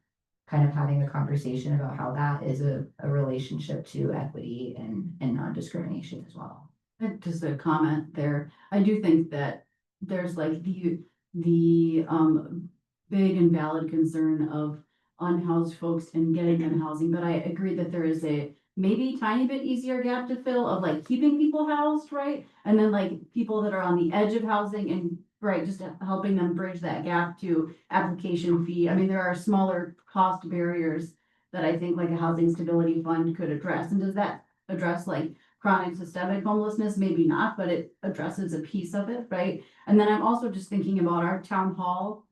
kind of having a conversation about how that is a relationship to equity and non-discrimination as well. And just a comment there, I do think that there's like the big and valid concern of unhoused folks and getting them housing, but I agree that there is a maybe tiny bit easier gap to fill of like keeping people housed, right? And then like people that are on the edge of housing and right, just helping them bridge that gap to application fee. I mean, there are smaller cost barriers that I think like a housing stability fund could address. And does that address like chronic systemic homelessness? Maybe not, but it addresses a piece of it, right? And then I'm also just thinking about our town hall,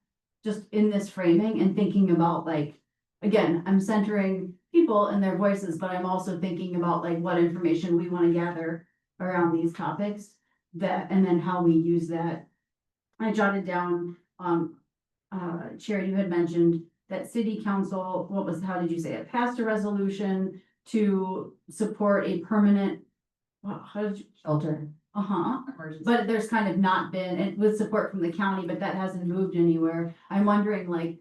just in this framing and thinking about like, again, I'm centering people and their voices, but I'm also thinking about like what information we want to gather around these topics that, and then how we use that. I jotted down, Chair, you had mentioned that city council, how did you say it, passed a resolution to support a permanent, how did you? Shelter. Emergency. But there's kind of not been, it with support from the county, but that hasn't moved anywhere. I'm wondering like,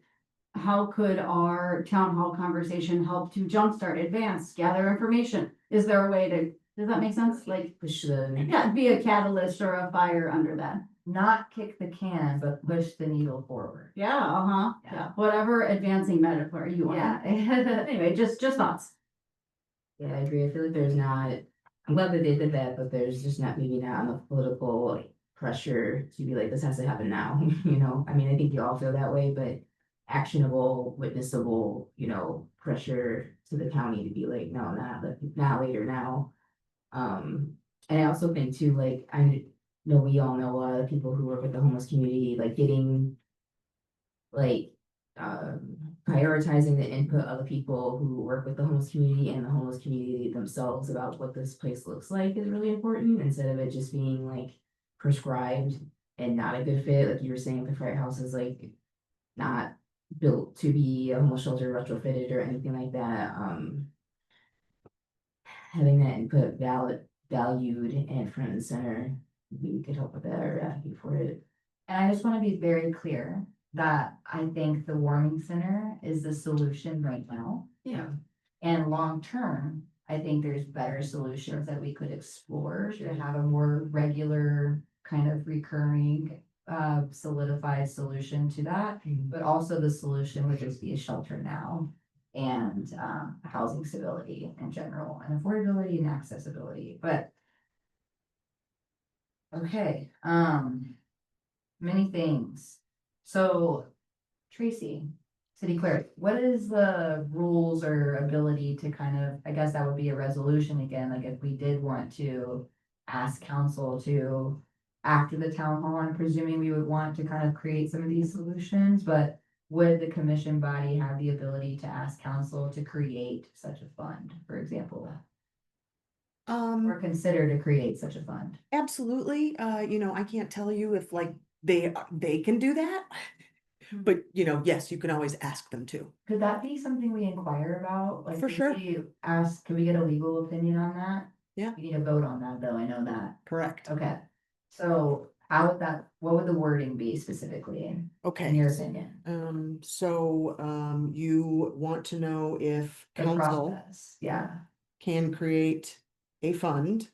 how could our town hall conversation help to jumpstart, advance, gather information? Is there a way to, does that make sense? Like, Push the, yeah, be a catalyst or a fire under that. Not kick the can, but push the needle forward. Yeah, Yeah. yeah, whatever advancing metaphor you want. Yeah. Anyway, just thoughts. yeah, I agree. I feel like there's not, I'm glad that they did that, but there's just not, maybe not enough political like pressure to be like, this has to happen now, you know? I mean, I think you all feel that way, but actionable, witnessable, you know, pressure to the county to be like, no, not later now. And I also think too, like, I know we all know a lot of people who work with the homeless community, like getting like prioritizing the input of the people who work with the homeless community and the homeless community themselves about what this place looks like is really important, instead of it just being like prescribed and not a good fit. Like you were saying, the Fright House is like not built to be a homeless shelter retrofitted or anything like that. Having that input valued and front and center, we could help with that or advocate for it. And I just want to be very clear that I think the warming center is the solution right now. Yeah. And long term, I think there's better solutions that we could explore to have a more regular kind of recurring solidified solution to that. But also the solution would just be a shelter now and housing stability in general and affordability and accessibility. But okay, many things. So Tracy, city clerk, what is the rules or ability to kind of, I guess that would be a resolution again, like if we did want to ask council to, after the town hall, I'm presuming we would want to kind of create some of these solutions, but would the commission body have the ability to ask council to create such a fund, for example? or consider to create such a fund? Absolutely. I can't tell you if like they can do that. But, yes, you can always ask them to. Could that be something we inquire about? Like, For could sure. we ask, could we get a legal opinion on that? Yeah. We need to vote on that, though, I know that. Correct. Okay, so how would that, what would the wording be specifically, in Okay. your opinion? So you want to know if The council process, yeah, can create a fund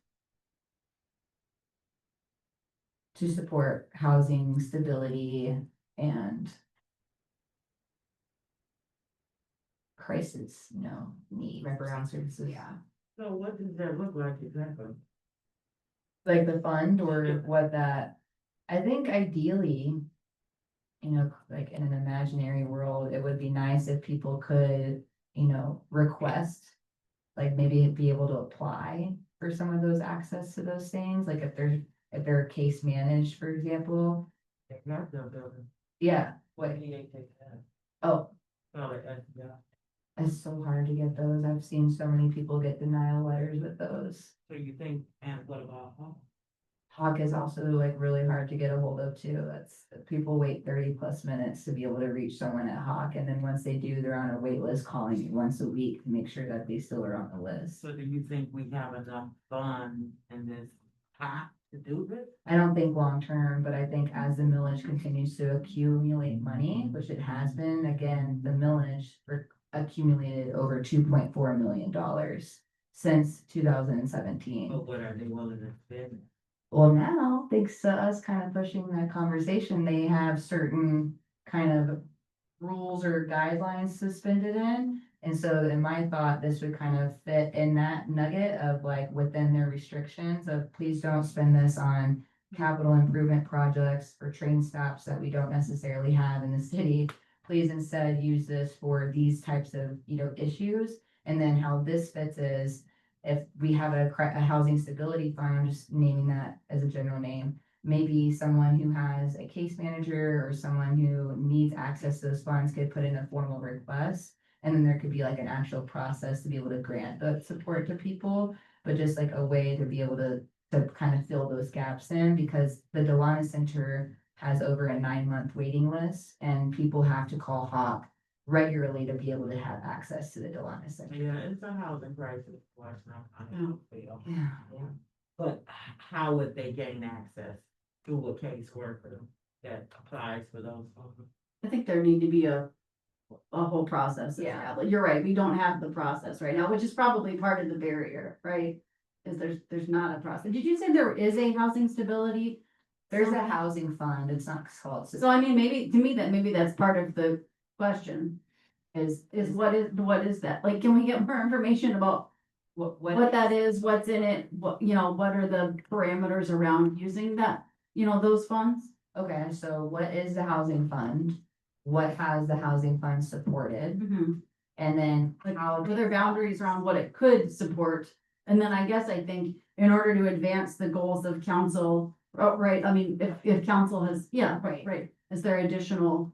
to support housing stability and crisis, need. Wraparound services. Yeah, So what does that look like exactly? like the fund or Yeah. what that, I think ideally, like in an imaginary world, it would be nice if people could, request, like maybe be able to apply for some of those access to those things, like if they're case managed, for example. It's not the building. Yeah, what, He ain't take that. oh, Oh, yeah. it's so hard to get those. I've seen so many people get denial letters with those. So you think, and what about home? Hawk is also like really hard to get a hold of too. People wait 30+ minutes to be able to reach someone at Hawk. And then once they do, they're on a wait list calling me once a week to make sure that they still are on the list. So do you think we have enough fun in this pot to do this? I don't think long-term, but I think as the millage continues to accumulate money, which it has been, again, the millage accumulated over $2.4 million since 2017. But what are they willing to spend? Well, now, thanks to us kind of pushing that conversation, they have certain kind of rules or guidelines suspended in. And so in my thought, this would kind of fit in that nugget of like within their restrictions of please don't spend this on capital improvement projects or train stops that we don't necessarily have in the city. Please instead use this for these types of, issues. And then how this fits is if we have a housing stability fund, I'm just naming that as a general name, maybe someone who has a case manager or someone who needs access to those funds could put in a formal request. And then there could be like an actual process to be able to grant the support to people, but just like a way to be able to kind of fill those gaps in because the Delana Center has over a 9-month waiting list and people have to call Hawk regularly to be able to have access to the Delana Center. Yeah, it's a housing crisis. Well, it's not financial. Yeah. But how would they gain access to a caseworker that applies for those funds? I think there need to be a whole process. Yeah. established. You're right, we don't have the process right now, which is probably part of the barrier, right? Is there's not a process. Did you say there is a housing stability? There's a housing fund, it's not called. So I mean, maybe that's part of the question. Is what is that? Like, can we get more information about what that is, what's in it, what are the parameters around using that, those funds? Okay, so what is the housing fund? What has the housing fund supported? And then Like, how are there boundaries around what it could support? And then I guess I think in order to advance the goals of council, right, I mean, if council has, right. Is there additional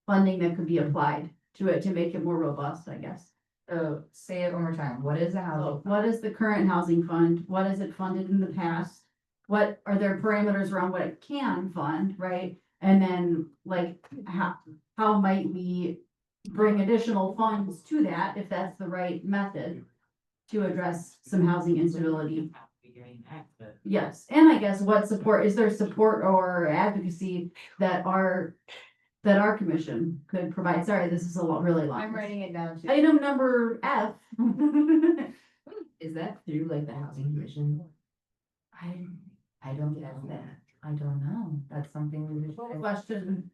funding that could be applied to it to make it more robust, I guess? So say it one more time. What is the housing? What is the current housing fund? What has it funded in the past? What are there parameters around what it can fund, right? And then like, how might we bring additional funds to that if that's the right method to address some housing instability? We gain access. Yes, and I guess what support, is there support or advocacy that our commission could provide? Sorry, this is really long. I'm writing it down too. Item number F. Is that through like the housing commission? I don't know that. I don't know. That's something we would. Question.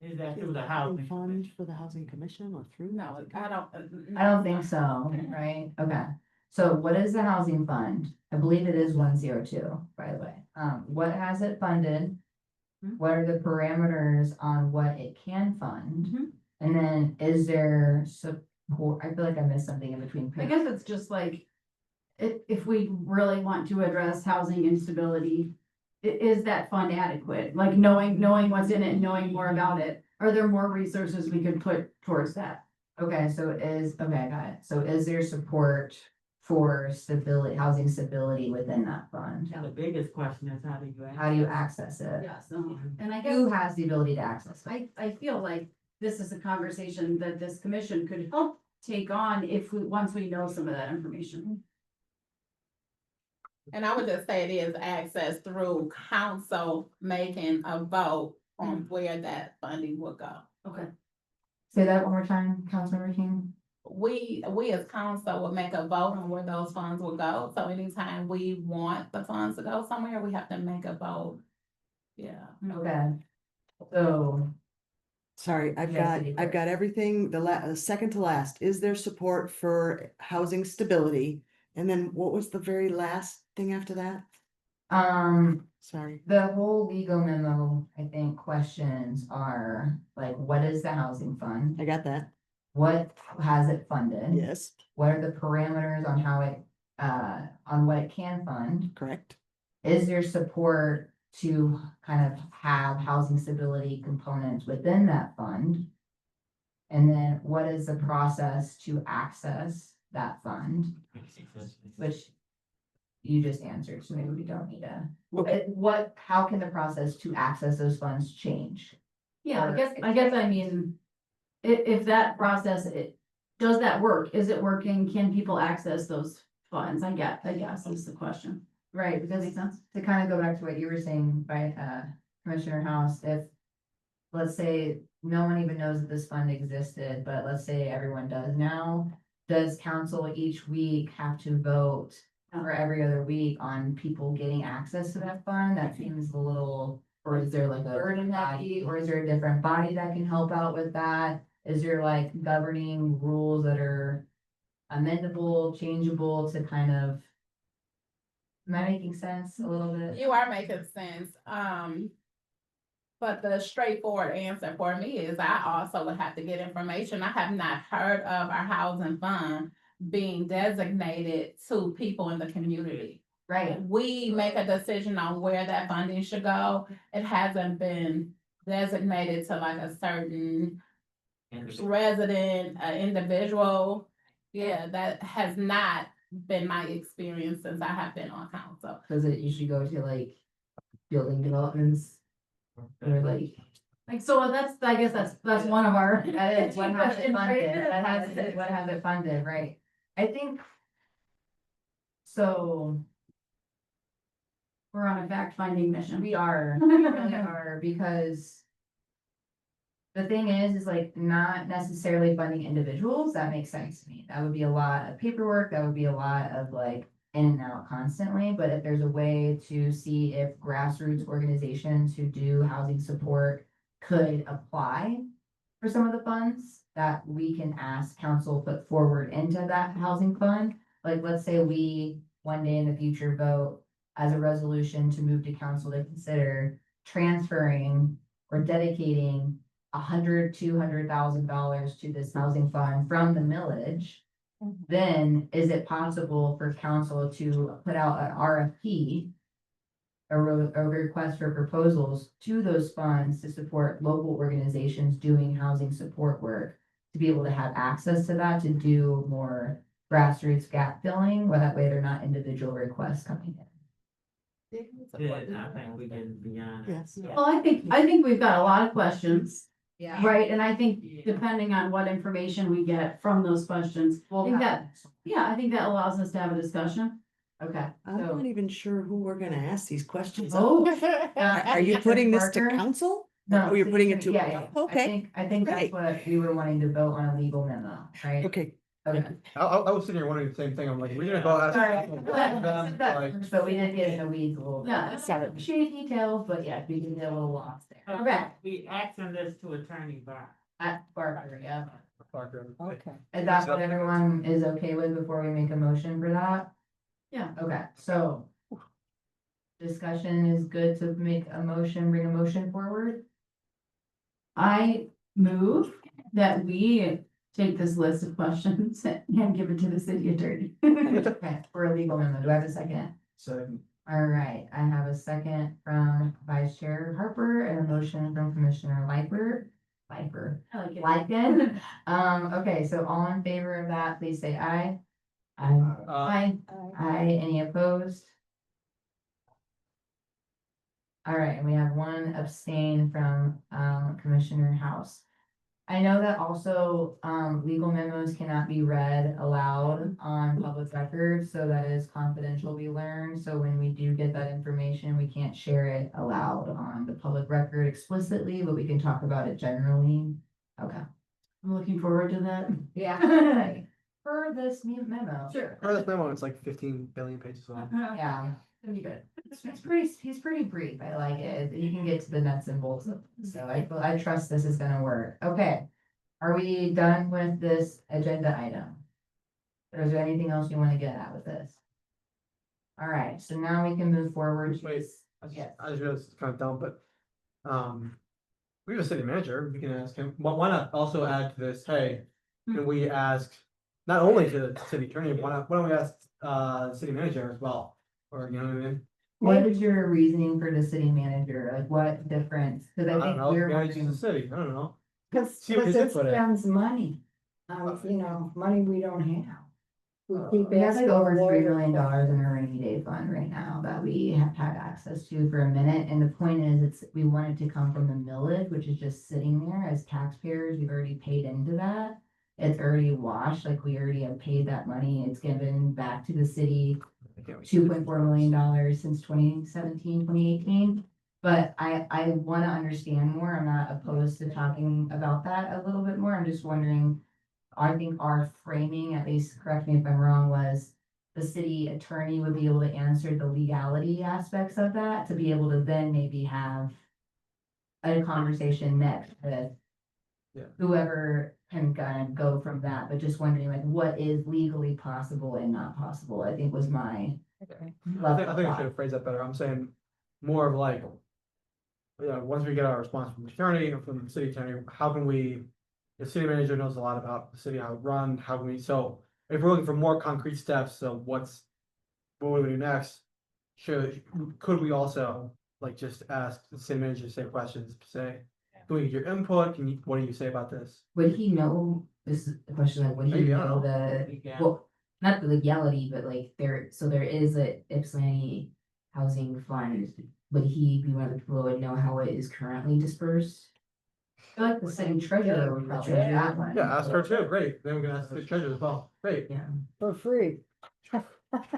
Is that through the Housing housing? fund for the housing commission or through? I don't think so, right? Okay. So what is the housing fund? I believe it is 102, by the way. What has it funded? What are the parameters on what it can fund? And then is there support? I feel like I missed something in between. I guess it's just like, if we really want to address housing instability, is that fund adequate? Like knowing what's in it and knowing more about it, are there more resources we could put towards that? Okay, so okay, I got it. So is there support for stability, housing stability within that fund. The biggest question is how do you? How do you access it? Yes, and I guess. Who has the ability to access it? I feel like this is a conversation that this commission could help take on if we, once we know some of that information. And I would just say it is access through council making a vote on where that funding will go. Okay. Say that one more time, Councilmember King. We as council will make a vote on where those funds will go. So anytime we want the funds to go somewhere, we have to make a vote. Yeah. Okay. So, Sorry, Yes, City I've got everything, the second to last. Is there support for housing stability? And then what was the very last thing after that? Sorry. the whole legal memo, I think questions are like, what is the housing fund? I got that. What has it funded? Yes, What are the parameters on how it, on what it can fund? correct. Is there support to kind of have housing stability components within that fund? And then what is the process to access that fund, which you just answered, so maybe we don't need to. Okay. How can the process to access those funds change? Yeah, I guess, I mean, if that process, does that work? Is it working? Can people access those funds? I guess is the question. Right, Does that because make sense? to kind of go back to what you were saying by Commissioner House, if. Let's say no one even knows that this fund existed, but let's say everyone does now. Does council each week have to vote or every other week on people getting access to that fund? That seems a little. Or is there like a burden body, or is there a different body that can help out with that? Is there like governing rules that are amendable, changeable to kind of? Am I making sense a little bit? You are making sense. But the straightforward answer for me is I also would have to get information. I have not heard of our housing fund being designated to people in the community. Right, We make a decision on where that funding should go. It hasn't been designated to like a certain resident, individual. Yeah, that has not been my experience since I have been on council. does it usually go to like building developments? Or like, So I guess that's one of our. that is, what has it questions, right? funded, what has it funded, right? I think. So We're on a fact-finding mission. we really are, because. The thing is like not necessarily funding individuals, that makes sense to me, that would be a lot of paperwork, that would be a lot of like. In and out constantly, but if there's a way to see if grassroots organizations who do housing support could apply for some of the funds that we can ask council put forward into that housing fund. Like, let's say we one day in the future vote as a resolution to move to council to consider transferring or dedicating $200,000 to this housing fund from the millage. Then is it possible for council to put out an RFP? A request for proposals to those funds to support local organizations doing housing support work. To be able to have access to that, to do more grassroots gap filling, where that way they're not individual requests coming in. Yeah, I think we can beyond. Yes. Well, I think we've got a lot of questions, Yeah. right? And I think Yeah. depending on what information we get from those questions, I think I think that allows us to have a discussion. Okay. I'm So- not even sure who we're gonna ask these questions. Oh. Are you putting this to Parker? council? No. Oh, you're putting it to. Yeah. Okay, I think that's Great. what we were wanting to vote on, a legal memo, right? okay. Okay. I was sitting here wondering the same thing. I'm like, we're gonna go ask. Sorry. them, like, But we did get in the weeds a little bit. Yeah, sorry. Shady details, but yeah, we did get a little lost there. Okay. We asking this to Attorney Bar. At Barker, yeah. Parker. Okay. Is that what everyone is okay with before we make a motion for that? Yeah. Okay, so. Discussion is good to make a motion, bring a motion forward? I move that we take this list of questions and give it to the city attorney. Okay, for a legal memo, do I have a second? Second. All right, I have a second from Vice Chair Harper and a motion from Commissioner Liper. I like it. Lyken. Okay, so all in favor of that, please say aye. Aye. Aye, any opposed? All right, and we have one abstain from, Commissioner House. I know that also, legal memos cannot be read aloud on public record, so that is confidential, we learned. So when we do get that information, we can't share it aloud on the public record explicitly, but we can talk about it generally. Okay. I'm looking forward to that. Yeah. For this memo. Sure. Part of this memo, it's like 15 billion pages long. Yeah. That'd be good. He's pretty brief. I like it. You can get to the nuts and bolts of it. So I trust this is gonna work. Okay. Are we done with this agenda item? Or is there anything else you wanna get at with this? All right, so now we can move forward. Wait, Yes. I just realized it's kind of dumb, but, we have a city manager, we can ask him, why not also add to this, hey, can we ask, not only to the city attorney, why don't we ask, the city manager as well? Or, you know what I mean? What is your reasoning for the city manager? Like what difference? Cause I I don't think know, we're manages the working. city, I don't know. Cause See what his it input is. spends money, you know, money we don't have. We keep We have like asking over $3 lawyers million for- in our rainy day fund right now that we have had access to for a minute, and the point is, we want it to come from the millage, which is just sitting there as taxpayers, we've already paid into that. It's already washed, like we already have paid that money, it's given back to the city, I can't wait. $2.4 million since 2017, 2018. But I wanna understand more, I'm not opposed to talking about that a little bit more, I'm just wondering. I think our framing, at least correct me if I'm wrong, was the city attorney would be able to answer the legality aspects of that, to be able to then maybe have a conversation next with Yeah. whoever can kind of go from that, but just wondering like what is legally possible and not possible, I think was my I think level I of should thought. have phrased that better, I'm saying more of like. Yeah, once we get our response from the attorney or from the city attorney, how can we, the city manager knows a lot about the city, how it run, how can we, so. If we're looking for more concrete steps, so what would we do next? Could we also, like, just ask the city manager the same questions, say, can we get your input, what do you say about this? Would he know, this is the question, like, would he Maybe, I don't know know. the, well, not the legality, but like there is a Ypsilanti housing fund. Would he be one of the people who would know how it is currently dispersed? I feel like the city treasurer would probably know that one. Yeah, ask her too, great, then we can ask the treasurer as well, great. Yeah. For free.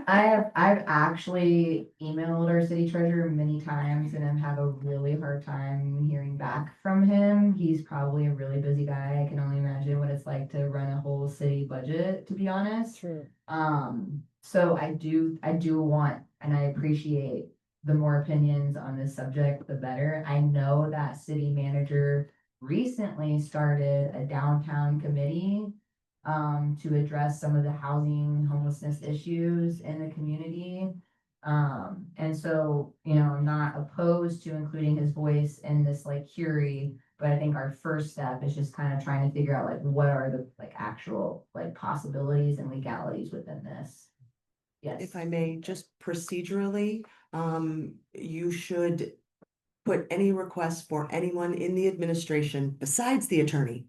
I've actually emailed our city treasurer many times and have a really hard time hearing back from him. He's probably a really busy guy. I can only imagine what it's like to run a whole city budget, to be honest. True. So I do want, and I appreciate the more opinions on this subject, the better. I know that city manager recently started a downtown committee to address some of the housing homelessness issues in the community. And so, you know, I'm not opposed to including his voice in this like query, but I think our first step is just kind of trying to figure out like what are the like actual like possibilities and legalities within this. Yes. If I may, just procedurally, you should put any requests for anyone in the administration besides the attorney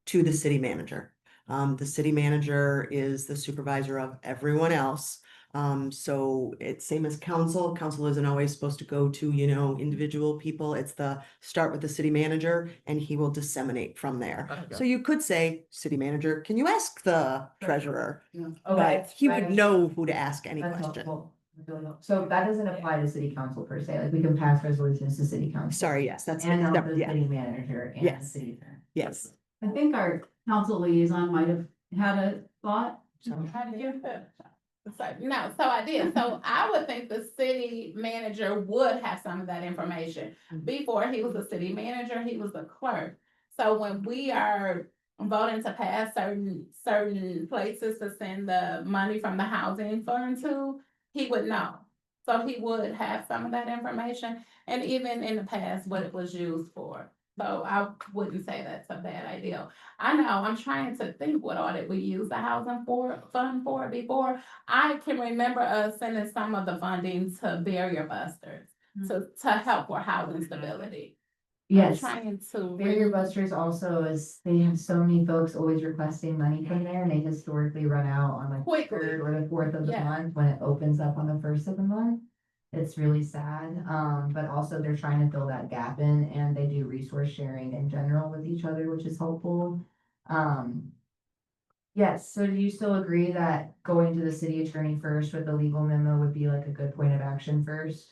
to the city manager. The city manager is the supervisor of everyone else. So it's same as council. Council isn't always supposed to go to, you know, individual people. It's start with the city manager and he will disseminate from there. Okay. So you could say, city manager, can you ask the treasurer? Okay, But he would right. know who to ask any That's question. helpful. That's really helpful. So that doesn't apply to city council per se, like we can pass resolutions to city council. Sorry, yes, that's, And not separate, the yeah, city manager and the Yes. city attorney. yes. I think our council liaison might have had a thought. How do you feel? So, no, so I did, so I would think the city manager would have some of that information. Before he was the city manager, he was the clerk. So when we are voting to pass certain places to send the money from the housing fund to, he would know. So he would have some of that information, and even in the past, what it was used for. So I wouldn't say that's a bad idea. I know, I'm trying to think what all did we use the housing fund for before. I can remember us sending some of the funding to barrier busters to help with housing stability. Yes. Trying to. Barrier Busters also is, they have so many folks always requesting money from there, and they historically run out on like the Quickly. third or the fourth of the Yeah. month when it opens up on the first of the month. It's really sad, but also they're trying to fill that gap in, and they do resource sharing in general with each other, which is helpful. Yes, so do you still agree that going to the city attorney first with the legal memo would be like a good point of action first?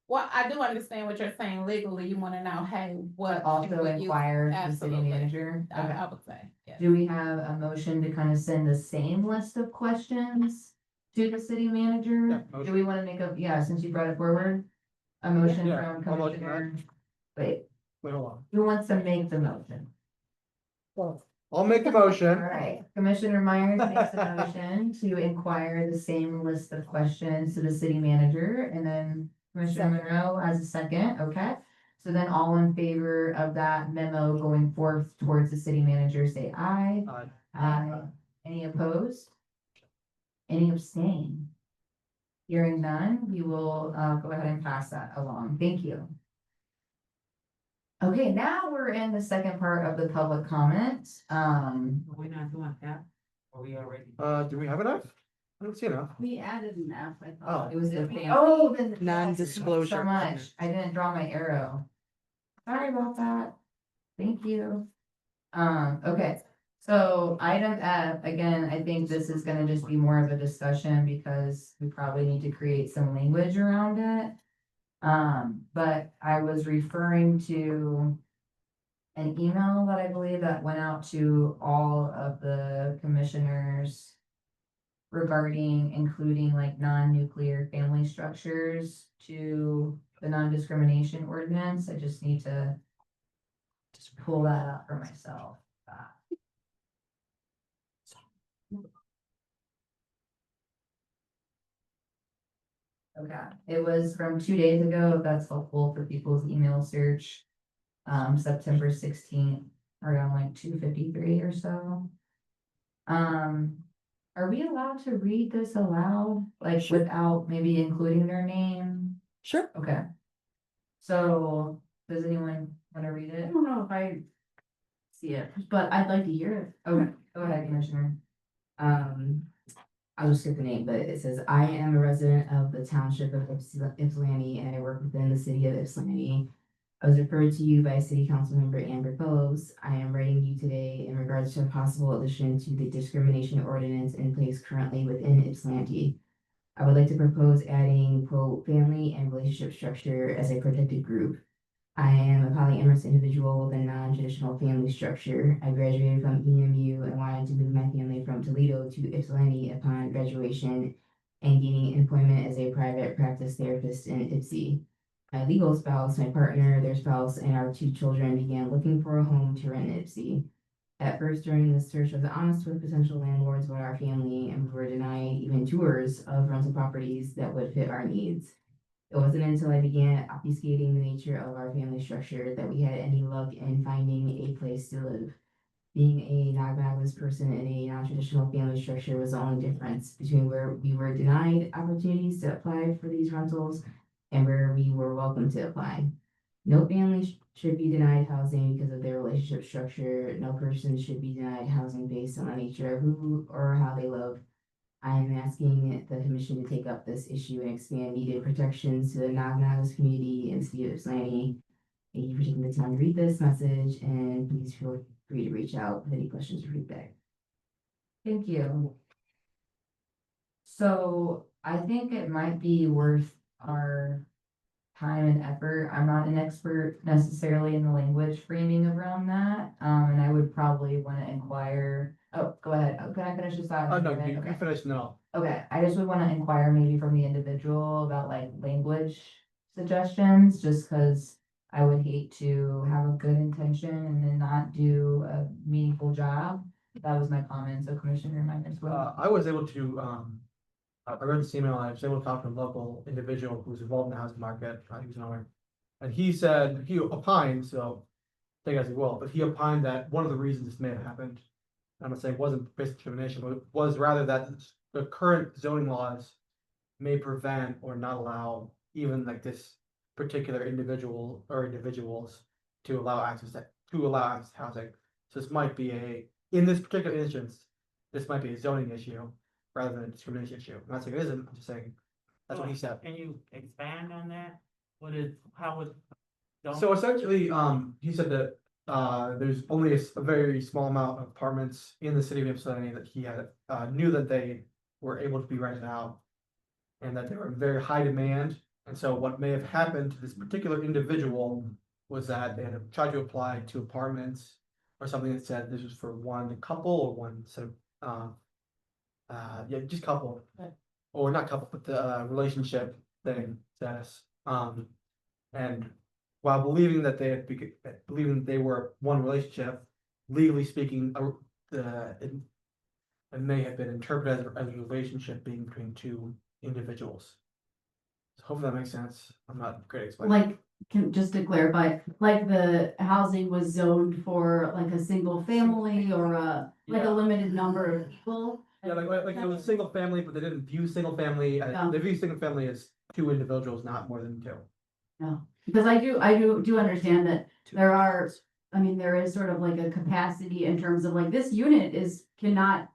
Well, I do understand what you're saying legally. You wanna know, hey, what. Also would you- inquire the city Absolutely. manager? I, Okay. I would say, yeah. Do we have a motion to kind of send the same list of questions to the city Yeah, manager? Do motion. we want to make yeah, since you brought it forward? A motion Yeah, from I'll motion that. Commissioner, wait, Wait, hold on. who wants to make the motion? I'll make the All motion. right, Commissioner Myers makes a motion to inquire the same list of questions to the city manager, and then Commissioner Monroe has a second, okay? So then all in favor of that memo going forth towards the city manager, say aye. Aye. Any opposed? Any abstain? Hearing none, we will go ahead and pass that along. Thank you. Okay, now we're in the second part of the public comment. We not doing that. Are we already? Do we have enough? I don't see enough. We added an F, I Oh. thought. It was the family. oh, the Non-disclosure So much. comments. I didn't draw my arrow. Sorry about that. Thank you. Okay. So item F, again, I think this is gonna just be more of a discussion because we probably need to create some language around it. But I was referring to an email that I believe that went out to all of the commissioners regarding including like non-nuclear family structures to the non-discrimination ordinance. I just need to just pull that up for myself. Okay, it was from 2 days ago, if that's helpful for people's email search. September 16th, around like 2:53 or so. Are we allowed to read this aloud, like Sure. without maybe including their name? Sure. Okay. So, does anyone want to read I it? don't know if I see it, but I'd like to hear it. Okay, go ahead, Commissioner. I'll just skip the name, but it says, I am a resident of the township of Ypsilanti and I work within the city of Ypsilanti. I was referred to you by City Council Member Amber Phillips. I am writing you today in regards to a possible addition to the discrimination ordinance in place currently within Ypsilanti. I would like to propose adding, quote, family and relationship structure as a protected group. I am a polyamorous individual with a non-traditional family structure. I graduated from EMU and wanted to move my family from Toledo to Ypsilanti upon graduation and gaining employment as a private practice therapist in Ypsi. My legal spouse, my partner, their spouse, and our 2 children began looking for a home to rent in Ypsi. At first, during the search, I was honest with potential landlords about our family, and we were denied even tours of rental properties that would fit our needs. It wasn't until I began obfuscating the nature of our family structure that we had any luck in finding a place to live. Being a non-monogamous person in a non-traditional family structure was the only difference between where we were denied opportunities to apply for these rentals and where we were welcome to apply. No family should be denied housing because of their relationship structure. No person should be denied housing based on the nature of who or how they love. I am asking the commission to take up this issue and expand needed protections to the non-monogamous community in the city of Ypsilanti. Thank you for taking the time to read this message, and please feel free to reach out with any questions or feedback. Thank you. So I think it might be worth our time and effort. I'm not an expert necessarily in the language framing around that. And I would probably want to inquire. Oh, go ahead. Oh, can I finish this out? Oh, no, Okay. you finished now. Okay, I just would want to inquire maybe from the individual about like language suggestions, just because I would hate to have a good intention and then not do a meaningful job. That was my comment, so Commissioner Myers. I was able to, I read this email, I was able to talk to a local individual who's involved in the housing market, he was nowhere. And he said, he opined, so take it as you will, but he opined that one of the reasons this may have happened, I'm not saying it wasn't based on discrimination, but it was rather that the current zoning laws may prevent or not allow even like this particular individual or individuals to allow access to housing. So this might be in this particular instance, this might be a zoning issue rather than a discrimination issue. I'm not saying it isn't, I'm just saying, that's what he said. Can you expand on that? How would? So essentially, he said that, there's only a very small amount of apartments in the city of Ypsilanti that he had, knew that they were able to be rented out. And that they were in very high demand, and so what may have happened to this particular individual was that they had tried to apply to apartments. Or something that said this was for one couple or one set of, yeah, just couple. Or not couple, but the relationship thing status, and while believing that they were one relationship, legally speaking, it may have been interpreted as a relationship being between two individuals. So hopefully that makes sense. I'm not great at explaining. Like, just to clarify, like the housing was zoned for like a single family or like Yeah. a limited number of people? Yeah, like it was a single family, but they didn't view single family, No. they view single family as two individuals, not more than two. No, because I do understand that there are, I mean, there is sort of like a capacity in terms of like, this unit cannot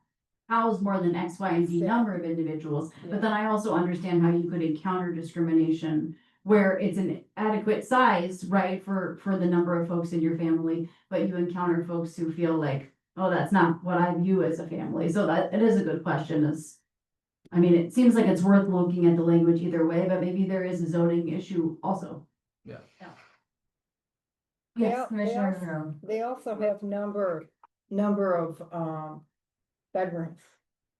house more than X, Y, and Z number of individuals. But then I also understand how you could encounter discrimination where it's an adequate size, right, for the number of folks in your family, but you encounter folks who feel like, oh, that's not what I view as a family. So that, it is a good question I mean, it seems like it's worth looking at the language either way, but maybe there is a zoning issue also. Yeah. Yes, Commissioner Commissioner. They also have number of, bedrooms.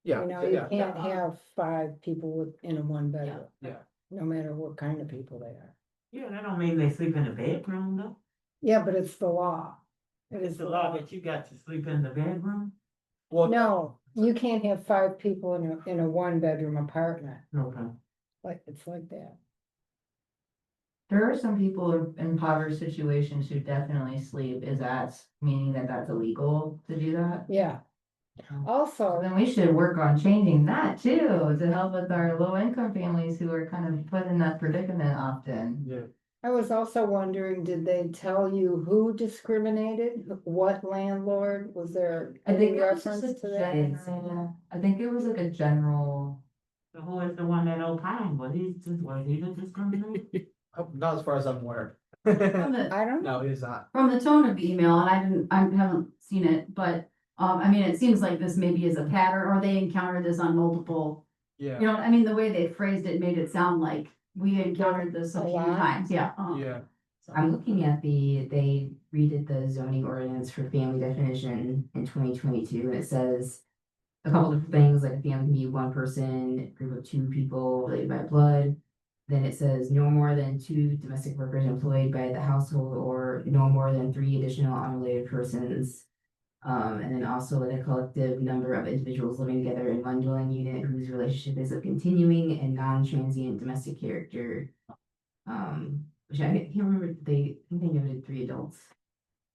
Yeah, You know, you yeah, can't have 5 people in a one bedroom. yeah. No matter what kind of people they are. Yeah, that don't mean they sleep in the bedroom though. Yeah, but it's the law. It It's is the law that you got to sleep in the bedroom? Well, No, you can't have 5 people in a one bedroom apartment. Okay. Like, it's like that. There are some people in impoverished situations who definitely sleep. Is that meaning that that's illegal to do that? Yeah. So Also, then we should work on changing that too, to help with our low income families who are kind of put in that predicament often. yeah, I was also wondering, did they tell you who discriminated? What landlord? Was there I think any it was just reference a to that? general, I think it was like a general. So who is the one that opined? Was he the discriminator? not as far as I'm aware. From the, I don't know. No, it is not. from the tone of the email, and I haven't seen it, but, I mean, it seems like this maybe is a pattern, or they encountered this on multiple, Yeah, you know, I mean, the way they phrased it made it sound like we encountered this a A few lot? times, yeah. yeah, I'm looking at they redid the zoning ordinance for family definition in 2022, and it says a couple different things, like a family can be one person, a group of 2 people related by blood. Then it says no more than 2 domestic workers employed by the household, or no more than 3 additional unrelated persons. And then also like a collective number of individuals living together in one dwelling unit whose relationship is of continuing and non-transient domestic character. Which I can't remember, I think they noted 3 adults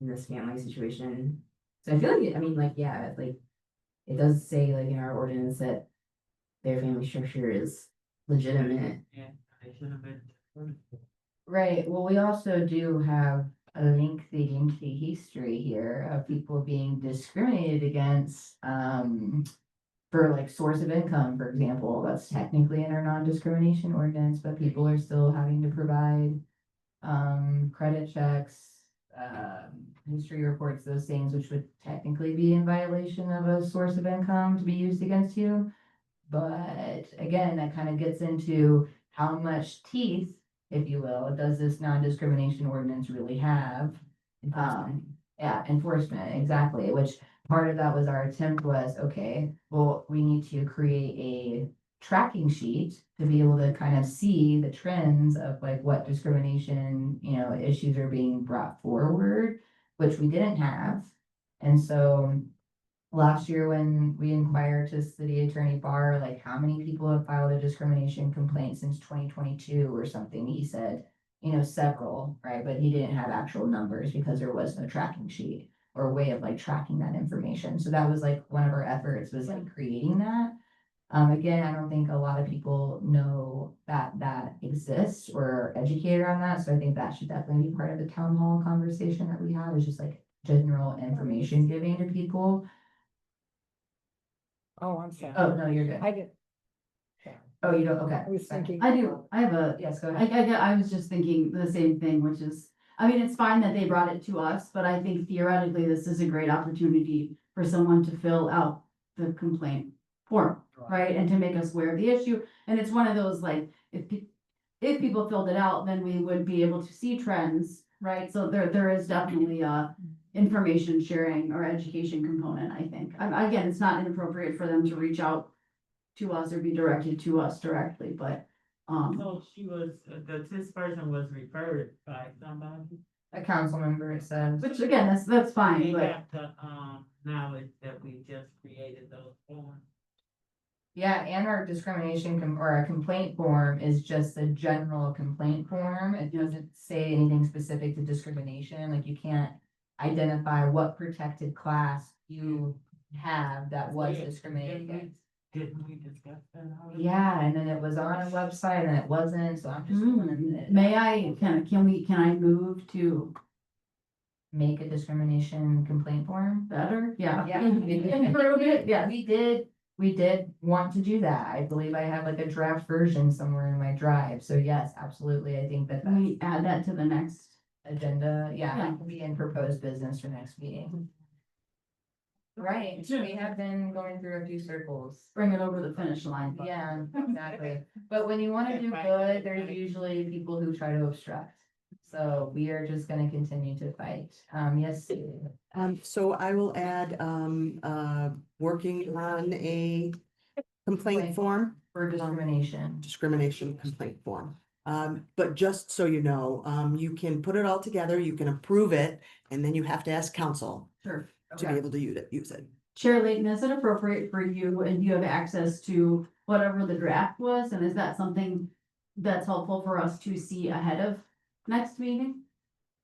in this family situation. So I feel like, I mean, like, yeah, like, it does say like in our ordinance that their family structure is legitimate. Yeah, they should have been. Right, well, we also do have a lengthy history here of people being discriminated against, for like source of income, for example, that's technically in our non-discrimination ordinance, but people are still having to provide credit checks, history reports, those things, which would technically be in violation of a source of income to be used against you. But again, that kind of gets into how much teeth, if you will, does this non-discrimination ordinance really have? Yeah, enforcement, exactly, which part of that was our attempt was, okay, well, we need to create a tracking sheet to be able to kind of see the trends of like what discrimination, you know, issues are being brought forward, which we didn't have. And so last year when we inquired to City Attorney Barr, like how many people have filed a discrimination complaint since 2022 or something, he said, you know, several, right? But he didn't have actual numbers because there was no tracking sheet or way of like tracking that information. So that was like one of our efforts was like creating that. Again, I don't think a lot of people know that that exists or are educated on that, so I think that should definitely be part of the town hall conversation that we have, is just like general information giving to people. Oh, I'm sorry. Oh, no, you're good. I did, Oh, you don't, okay. I was sorry. thinking. I do, I have a, Yes, go I, ahead. I was just thinking the same thing, which is, I mean, it's fine that they brought it to us, but I think theoretically, this is a great opportunity for someone to fill out the complaint form, right? And to make us aware of the issue, and it's one of those, like, if people filled it out, then we would be able to see trends, right? So there is definitely a information sharing or education component, I think. Again, it's not inappropriate for them to reach out to us or be directed to us directly, but, So she was, this person was referred by somebody. A council member, it says. which again, that's fine, They but have to, knowledge that we just created those forms. Yeah, and our discrimination or our complaint form is just a general complaint form. It doesn't say anything specific to discrimination, like you can't identify what protected class you have that was Yeah, discriminated didn't we- against. Didn't we discuss that already? Yeah, and then it was on a website and it wasn't, so I'm just gonna may I, can I move to make a discrimination complaint form. better? Yeah. Yeah. Improve it, yes. We did want to do that. I believe I have like a draft version somewhere in my drive. So yes, absolutely. I think that Can that's we add that to the next? agenda. Yeah, Yeah. that can be in proposed business for next meeting. Right, we have been going through a few circles. Bring it over the finish line. Yeah, exactly. But when you wanna do good, there's usually people who try to obstruct. So we are just gonna continue to fight. Yes, Sue. So I will add, working on a complaint form. For discrimination. Discrimination complaint form. But just so you know, you can put it all together, you can approve it, and then you have to ask council Sure. to be able to use it. Chair Layton, is it appropriate for you and you have access to whatever the draft was? And is that something that's helpful for us to see ahead of next meeting?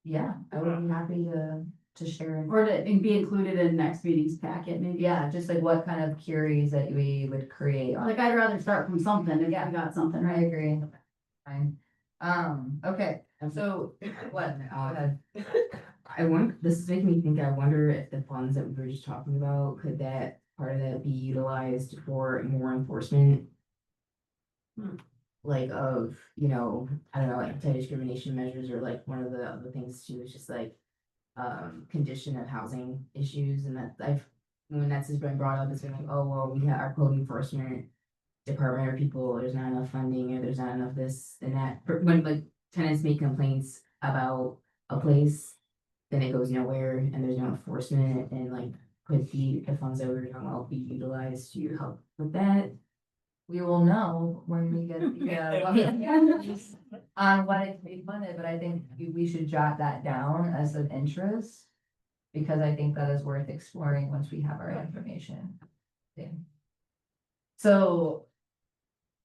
Yeah, I would be happy to share. Or to be included in next meeting's packet, maybe? Yeah, just like what kind of queries that we would create on. Like, I'd rather start from something if Yeah. I got something, I right? agree. Fine. Okay, so what? Go ahead. I want, this is making me think, I wonder if the funds that we were just talking about, could that, part of that be utilized for more enforcement? Like of, you know, I don't know, anti-discrimination measures, or like one of the other things too, is just like. Condition of housing issues, and that when that's just been brought up, it's been like, oh, well, we have our code enforcement. Department or people, there's not enough funding, or there's not enough this and that, when like tenants make complaints about a place. Then it goes nowhere and there's no enforcement, and like could the funds that we're talking about be utilized to help with that? We will know when we get on what it can be funded, but I think we should jot that down as an interest. Because I think that is worth exploring once we have our information. Yeah. So.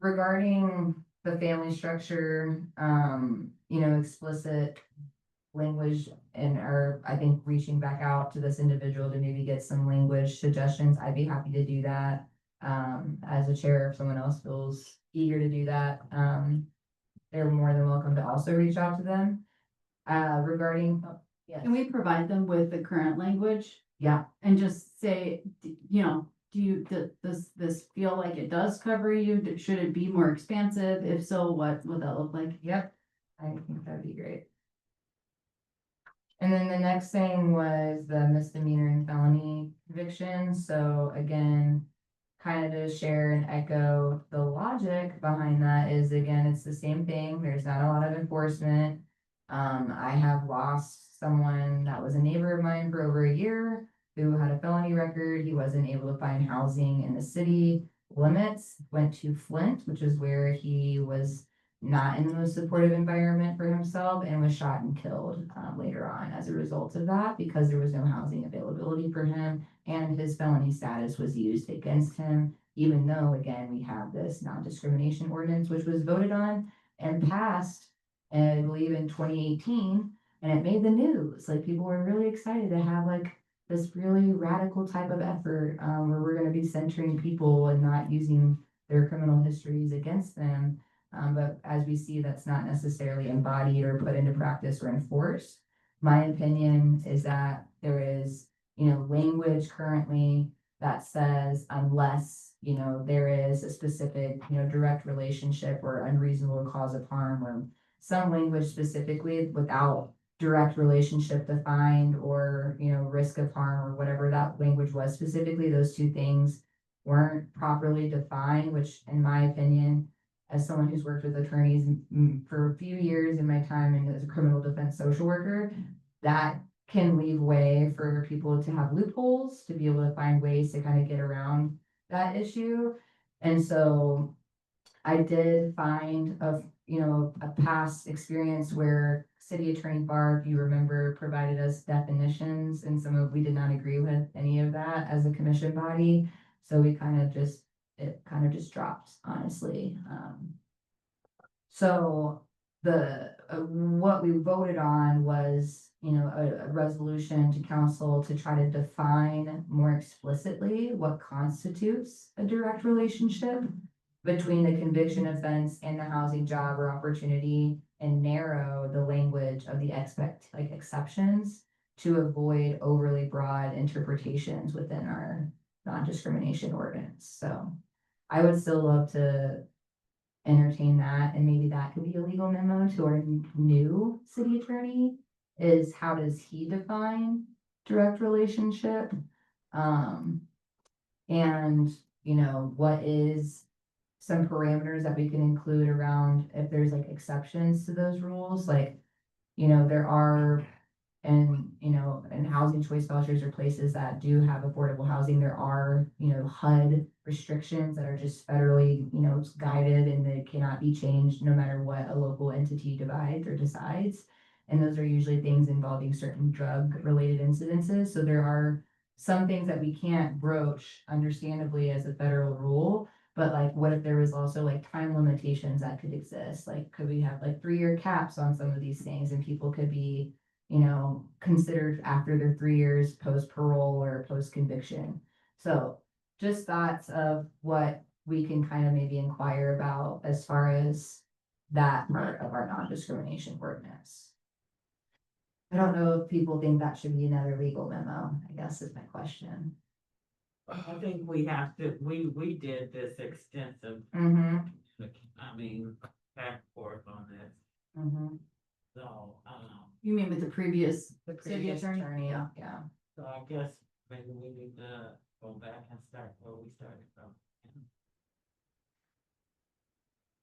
Regarding the family structure, explicit language and I think reaching back out to this individual to maybe get some language suggestions, I'd be happy to do that. As a chair, if someone else feels eager to do that, they're more than welcome to also reach out to them. Regarding, yes, Can we provide them with the current language yeah, and just say, does this feel like it does cover you? Should it be more expansive? If so, what would that look like? yep, I think that'd be great. And then the next thing was the misdemeanor and felony conviction, so again. Kind of to share and echo the logic behind that is, again, it's the same thing, there's not a lot of enforcement. I have lost someone that was a neighbor of mine for over a year who had a felony record. He wasn't able to find housing in the city limits, went to Flint, which is where he was not in the most supportive environment for himself, and was shot and killed later on as a result of that, because there was no housing availability for him, and his felony status was used against him, even though, again, we have this non-discrimination ordinance, which was voted on and passed, and I believe in 2018, and it made the news. Like, people were really excited to have like this really radical type of effort, where we're gonna be centering people and not using their criminal histories against them. But as we see, that's not necessarily embodied or put into practice or enforced. My opinion is that there is, language currently that says unless, there is a specific, direct relationship or unreasonable cause of harm or some language specifically without direct relationship defined or, risk of harm or whatever that language was specifically, those two things weren't properly defined, which in my opinion, as someone who's worked with attorneys for a few years in my time and as a criminal defense social worker, that can leave way for people to have loopholes, to be able to find ways to kind of get around that issue. And so I did find a past experience where City Attorney Barr, if you remember, provided us definitions and we did not agree with any of that as a commission body. So it kind of just dropped, honestly. So what we voted on was, a resolution to council to try to define more explicitly what constitutes a direct relationship between the conviction offense and the housing, job, or opportunity, and narrow the language of the exceptions to avoid overly broad interpretations within our non-discrimination ordinance. So I would still love to entertain that, and maybe that could be a legal memo to our new city attorney, is how does he define direct relationship? And what is some parameters that we can include around if there's exceptions to those rules, there are, and in housing choice vouchers or places that do have affordable housing, there are HUD restrictions that are just federally guided, and they cannot be changed no matter what a local entity divides or decides. And those are usually things involving certain drug related incidences. So there are some things that we can't broach understandably as a federal rule. But what if there was also time limitations that could exist? Could we have 3-year caps on some of these things, and people could be, considered after their 3 years post parole or post conviction? So just thoughts of what we can kind of maybe inquire about as far as that part of our non-discrimination ordinance. I don't know if people think that should be another legal memo, I guess is my question. I think we have to, we did this extensive, Mm-hmm, back and forth on this, mm-hmm. so, You mean with the previous The city previous attorney? attorney, Yeah. yeah. so I guess maybe we need to go back and start where we started from.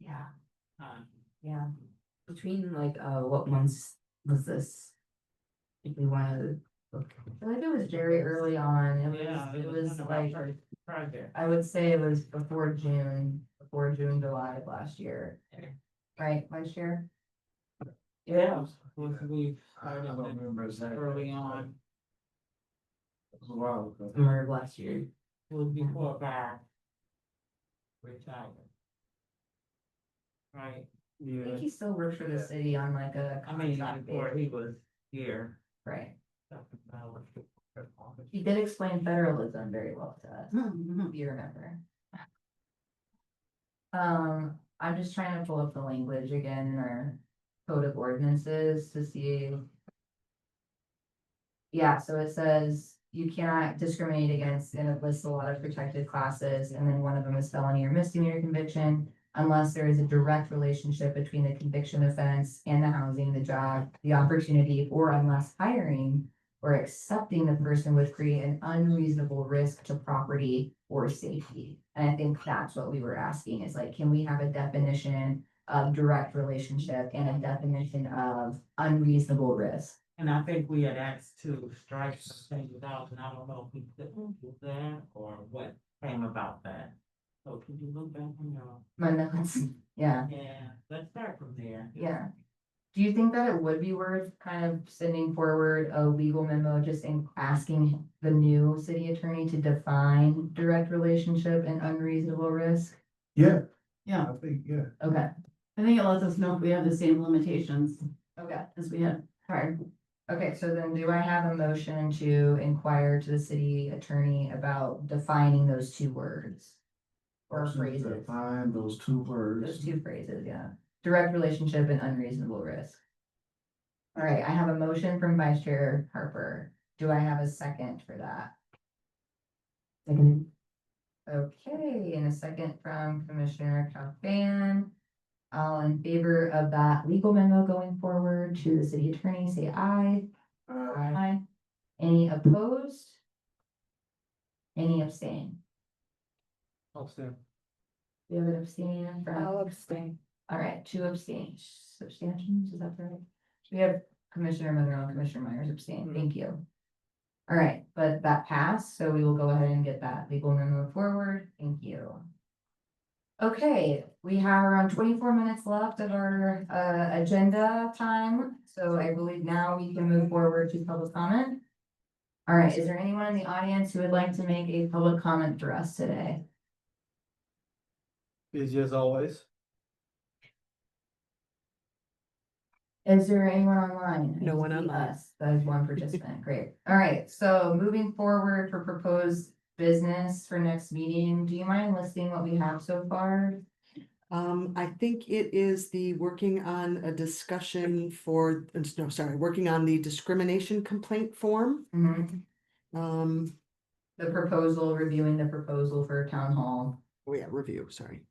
Yeah, Uh, yeah. Between what months was this? If we wanted to look. I feel like it was very early on. Yeah, It was one of like, our first projects. I would say it was before June, July of last year. Right, last year? Yeah, we started early on, Summer of last year. it was before Bob retired. Right, I think he still works for the city on a I mean, contract before basis. he was here. Right. talking about He did explain federalism very well to us, Mhm. if you remember. I'm just trying to pull up the language again in our code of ordinances to see. Yeah, so it says you cannot discriminate against, and it lists a lot of protected classes, and then one of them is felony or misdemeanor conviction. Unless there is a direct relationship between the conviction offense and the housing, the job, the opportunity, or unless hiring or accepting the person would create an unreasonable risk to property or safety. And I think that's what we were asking is can we have a definition of direct relationship and a definition of unreasonable risk? And I think we had asked to strike some things out, and I don't know if we did that or what came about that. So can you look back on your, My notes, yeah, yeah, let's start from there. yeah. Do you think that it would be worth kind of sending forward a legal memo, just asking the new city attorney to define direct relationship and unreasonable risk? Yeah, Yeah, I think, yeah. Okay, I think it lets us know if we have the same limitations okay. as we had prior. Okay, so then do I have a motion to inquire to the city attorney about defining those two words? or Persons phrases. that find those two words. Those two phrases, yeah. Direct relationship and unreasonable risk. All right, I have a motion from Vice Chair Harper. Do I have a second for that? Second. Okay, and a second from Commissioner Calvan. All in favor of that legal memo going forward to the city attorney, say aye. Aye. Any opposed? Any abstain? I'll stand. We have an abstain I'll from, abstain. all right, two abstentions, is that right? We have Commissioner Monroe and Commissioner Myers abstain, thank you. All right, but that passed, so we will go ahead and get that legal memo forward, thank you. Okay, we have around 24 minutes left of our agenda time, so I believe now we can move forward to public comment. All right, is there anyone in the audience who would like to make a public comment for us today? Busy as always. Is there anyone online? No I one see online. us. That is one participant, great. All right, so moving forward for proposed business for next meeting, do you mind listing what we have so far? I think it is the working on a discussion for, no, sorry, working on the discrimination complaint form. Mhm. Um, The proposal, reviewing the proposal for town hall. oh yeah, review, sorry.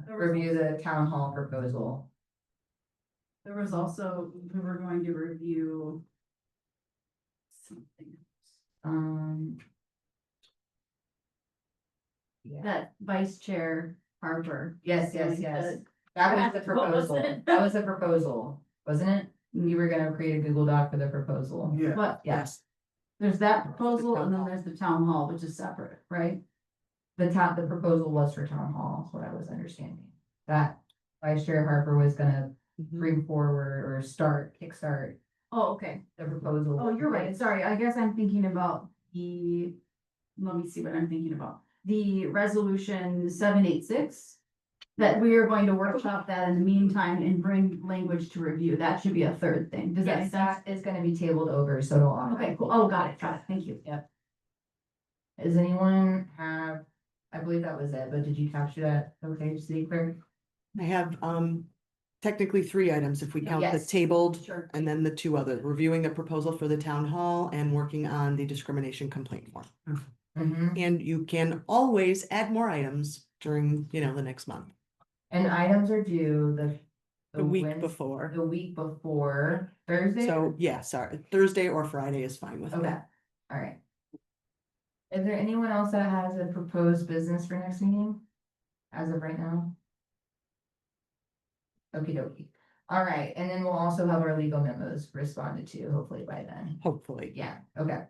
Review the town hall proposal. There was also, we were going to review something Yeah. that Vice Chair Harper. Yes, yes, Like yes. the- That was the What was proposal. it? That was the proposal, wasn't it? You were gonna create a Google Doc for the proposal. Yeah. But Yes, there's that proposal town and then hall. there's the town hall, which is separate, right? the proposal was for town hall, is what I was understanding. That Vice Chair Harper was gonna Mhm. bring forward or kickstart Oh, okay. the proposal. Oh, you're right. Sorry, I guess I'm thinking about let me see what I'm thinking about. The resolution 786. That we are going to workshop that in the meantime and bring language to review. That should be a third thing. Does that make Yes, sense? that is gonna be tabled over, so it'll. Okay, cool. Oh, got it. Thank you. Does anyone have, I believe that was it, but did you capture that? Okay, city clerk? I have, technically three items if we count the Yes. tabled Sure. and then the two others, reviewing the proposal for the town hall and working on the discrimination complaint form. Mm-hmm. And you can always add more items during, the next month, And items are due the week Wednes- before. The week before Thursday? So, yeah, sorry, Thursday or Friday is fine with me. Okay, all right. Is there anyone else that has a proposed business for next meeting? As of right now? Okie dokie. All right, and then we'll also have our legal memos responded to, hopefully by then. Hopefully. Yeah, okay.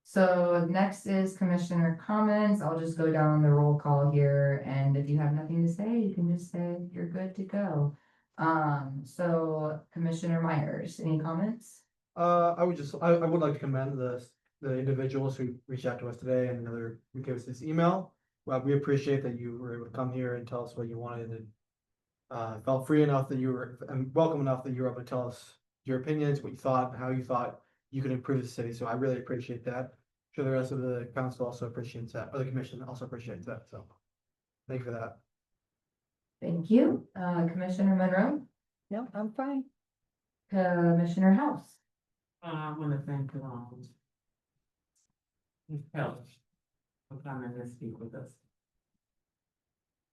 So next is commissioner comments. I'll just go down the roll call here, and if you have nothing to say, you can just say you're good to go. So Commissioner Myers, any comments? I would like to commend the individuals who reached out to us today and another who gave us this email. Well, we appreciate that you were able to come here and tell us what you wanted and felt free enough that you were, and welcome enough that you were able to tell us your opinions, what you thought, how you thought you could improve the city. So I really appreciate that. I'm sure the rest of the council also appreciates that, or the commission also appreciates that. So thank you for that. Thank you. Commissioner Monroe, No, I'm fine. Commissioner House. I wanna thank, Ms. Kelly for coming to speak with us.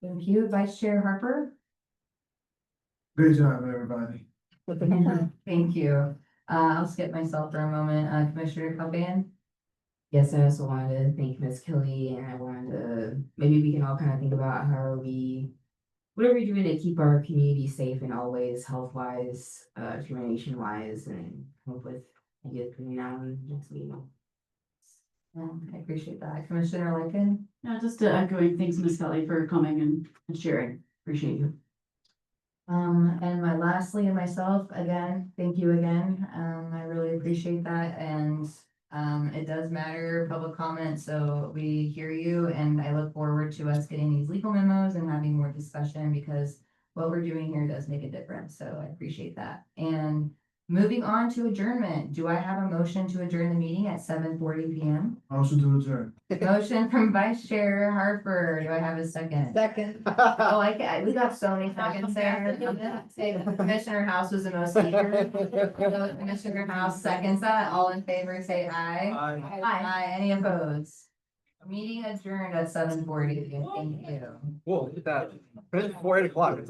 Thank you. Vice Chair Harper. Good job, everybody. Thank you. I'll skip myself for a moment. Commissioner Copan. Yes, I also wanted to thank Miss Kelly, and I wanted to, maybe we can all kind of think about how are we, what are we doing to keep our community safe in all ways, health-wise, discrimination-wise, and come up with ideas between now and next meeting. I appreciate that. Commissioner Lincoln. Yeah, just echoing, thanks, Miss Kelly, for coming and sharing. Appreciate you. And lastly, and myself, again, thank you again. I really appreciate that, and it does matter, public comment, so we hear you, and I look forward to us getting these legal memos and having more discussion, because what we're doing here does make a difference, so I appreciate that. And Moving on to adjournment, do I have a motion to adjourn the meeting at 7:40 PM? Motion to adjourn. Motion from Vice Chair Harper, do I have a second? Second. Oh, we got so many seconds there. Say Commissioner House was the most eager. So Commissioner House seconds that, all in favor, say aye. Aye. Aye, any opposed? Meeting adjourned at 7:40, thank you. Whoa, look at that. Finish before 8 o'clock. It's